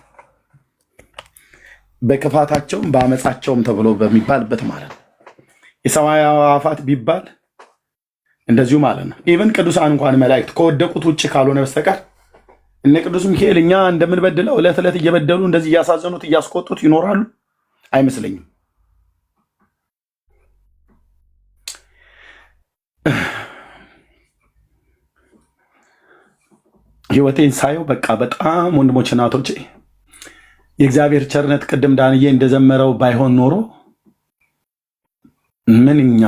በክፋታቸውም በአመፃቸውም ተብሎ በሚባልበት ማለት ነው። የሰማይ አዕዋፋት ቢባል እንደዚሁ ማለት ነው። ኢቨን ቅዱሳን እንኳን መላእክት ከወደቁት ውጭ ካልሆነ በስተቀር እነ ቅዱስ ሚካኤል እኛ እንደምንበድለው ዕለት ዕለት እየበደሉ እንደዚህ እያሳዘኑት እያስቆጡት ይኖራሉ አይመስለኝም። ህይወቴን ሳየው በቃ በጣም ወንድሞች እናቶቼ የእግዚአብሔር ቸርነት ቅድም ዳንዬ እንደዘመረው ባይሆን ኖሮ ምንኛ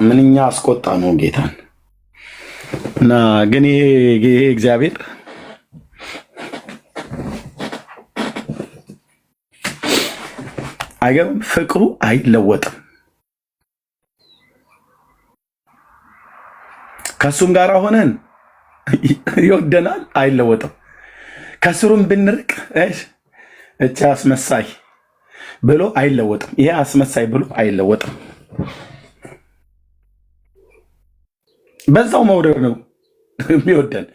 ምንኛ አስቆጣ ነው ጌታን። እና ግን ይሄ እግዚአብሔር አይገርም፣ ፍቅሩ አይለወጥም። ከሱም ጋር ሆነን ይወደናል፣ አይለወጥም። ከስሩም ብንርቅ እቺ አስመሳይ ብሎ አይለወጥም። ይሄ አስመሳይ ብሎ አይለወጥም። በዛው መውደድ ነው የሚወደን።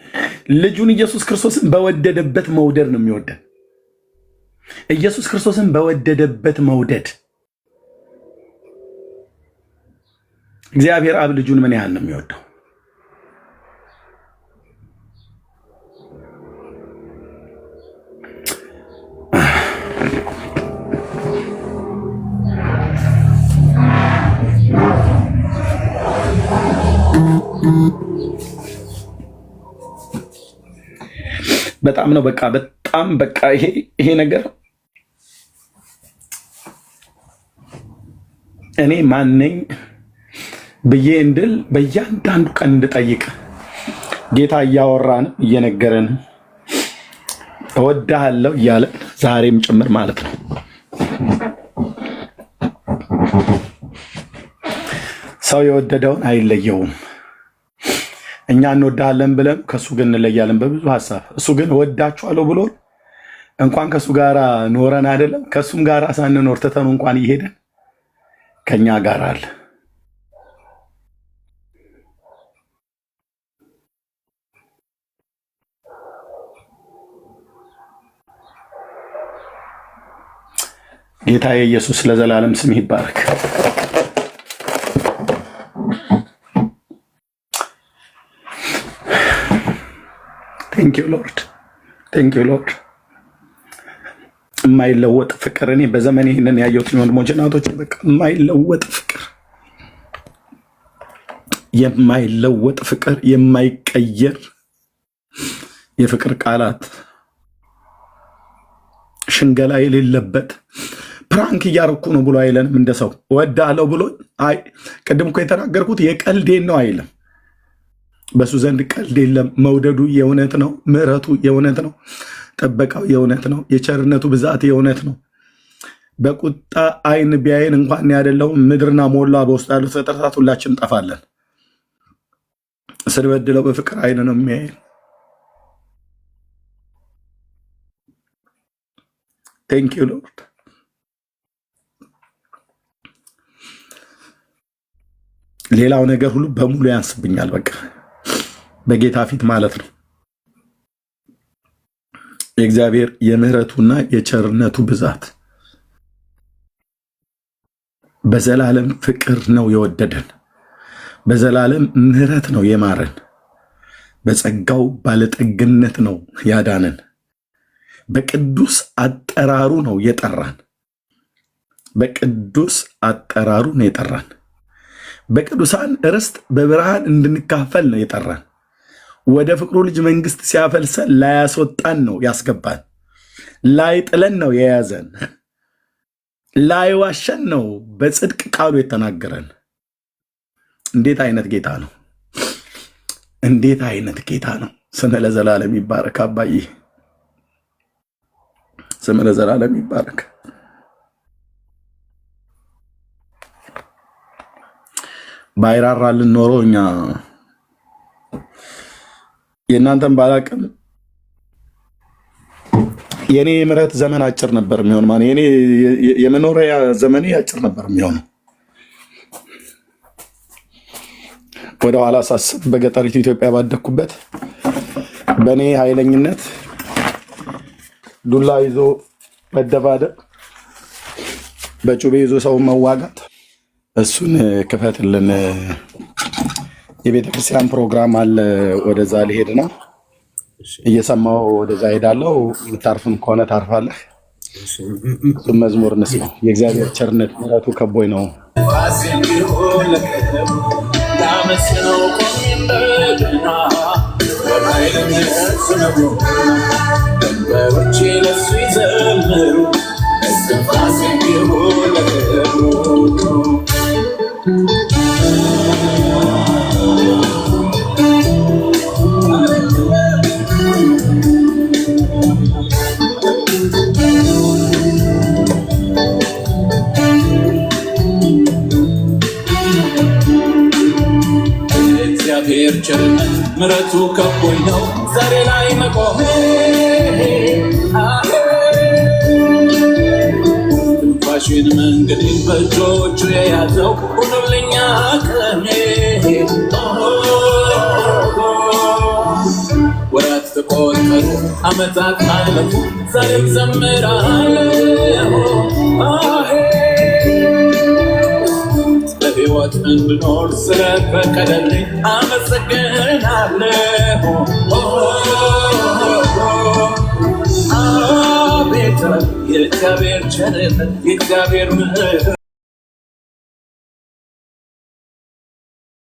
ልጁን ኢየሱስ ክርስቶስን በወደደበት መውደድ ነው የሚወደን። ኢየሱስ ክርስቶስን በወደደበት መውደድ እግዚአብሔር አብ ልጁን ምን ያህል ነው የሚወደው? በጣም ነው በጣም ይሄ ነገር እኔ ማነኝ ብዬ እንድል በእያንዳንዱ ቀን እንድጠይቅ ጌታ እያወራን እየነገረን እወድሃለሁ እያለ ዛሬም ጭምር ማለት ነው። ሰው የወደደውን አይለየውም። እኛ እንወዳለን ብለን ከሱ ግን እንለያለን በብዙ ሐሳብ። እሱ ግን እወዳችኋለሁ ብሎ እንኳን ከሱ ጋር ኖረን አይደለም ከሱም ጋር ሳንኖር ተተኑ እንኳን ይሄደን ከኛ ጋር አለ። ጌታ ኢየሱስ ለዘላለም ስም ይባረክ። ቴንክ ዩ ሎርድ፣ ቴንክ ዩ ሎርድ። የማይለወጥ ፍቅር እኔ በዘመኔ ይህንን ያየሁት ወንድሞች እናቶች፣ በቃ የማይለወጥ ፍቅር፣ የማይለወጥ ፍቅር፣ የማይቀየር የፍቅር ቃላት፣ ሽንገላ የሌለበት ፕራንክ እያረኩ ነው ብሎ አይለንም። እንደ ሰው እወዳለሁ ብሎ አይ ቅድም እኮ የተናገርኩት የቀልዴን ነው አይልም። በሱ ዘንድ ቀልድ የለም። መውደዱ የእውነት ነው። ምሕረቱ የእውነት ነው። ጥበቃው የእውነት ነው። የቸርነቱ ብዛት የእውነት ነው። በቁጣ አይን ቢያይን እንኳን ያደለው ምድርና ሞላ በውስጥ ያሉት ፍጥረታት ሁላችን እንጠፋለን። ስንበድለው በፍቅር አይን ነው የሚያይን። ቴንክ ዩ ሎርድ። ሌላው ነገር ሁሉ በሙሉ ያንስብኛል። በቃ በጌታ ፊት ማለት ነው። የእግዚአብሔር የምህረቱና የቸርነቱ ብዛት በዘላለም ፍቅር ነው የወደደን፣ በዘላለም ምህረት ነው የማረን፣ በጸጋው ባለጠግነት ነው ያዳነን፣ በቅዱስ አጠራሩ ነው የጠራን፣ በቅዱስ አጠራሩ ነው የጠራን፣ በቅዱሳን ርስት በብርሃን እንድንካፈል ነው የጠራን፣ ወደ ፍቅሩ ልጅ መንግስት ሲያፈልሰን ላያስወጣን ነው ያስገባን፣ ላይጥለን ነው የያዘን፣ ላይዋሸን ነው በጽድቅ ቃሉ የተናገረን። እንዴት አይነት ጌታ ነው! እንዴት አይነት ጌታ ነው! ስም ለዘላለም ይባረክ። አባዬ ስም ለዘላለም ይባረክ። ባይራራልን ኖሮ እኛ የእናንተን ባላቅም የኔ የምህረት ዘመን አጭር ነበር የሚሆን ማለት የኔ የመኖሪያ ዘመኔ አጭር ነበር የሚሆነው። ወደ ኋላ ሳስብ በገጠሪቱ ኢትዮጵያ ባደኩበት በኔ ኃይለኝነት ዱላ ይዞ መደባደብ፣ በጩቤ ይዞ ሰው መዋጋት፣ እሱን ክፈትልን። የቤተክርስቲያን ፕሮግራም አለ፣ ወደዛ ሊሄድ ነው። እየሰማው ወደዛ ሄዳለሁ። የምታርፍም ከሆነ ታርፋለህ። እሱም መዝሙር እንስማው። የእግዚአብሔር ቸርነት ምሕረቱ ከቦኝ ነው። እግዚአብሔር ቸርነት ምሕረቱ ከቦኝ ነው ዛሬ ላይ መቆሜ። ትንፋሽን መንገዴን በእጆቹ የያዘው ሁኑልኛ አቅሜ። ወራት ተቆጠሩ ዓመታት አለፉ ዛሬም ዘምራለሁ። በሕይወት እንድኖር ስለፈቀደልኝ አመሰግናለሁ። አቤት የእግዚአብሔር ቸርነት የእግዚአብሔር ምሕረት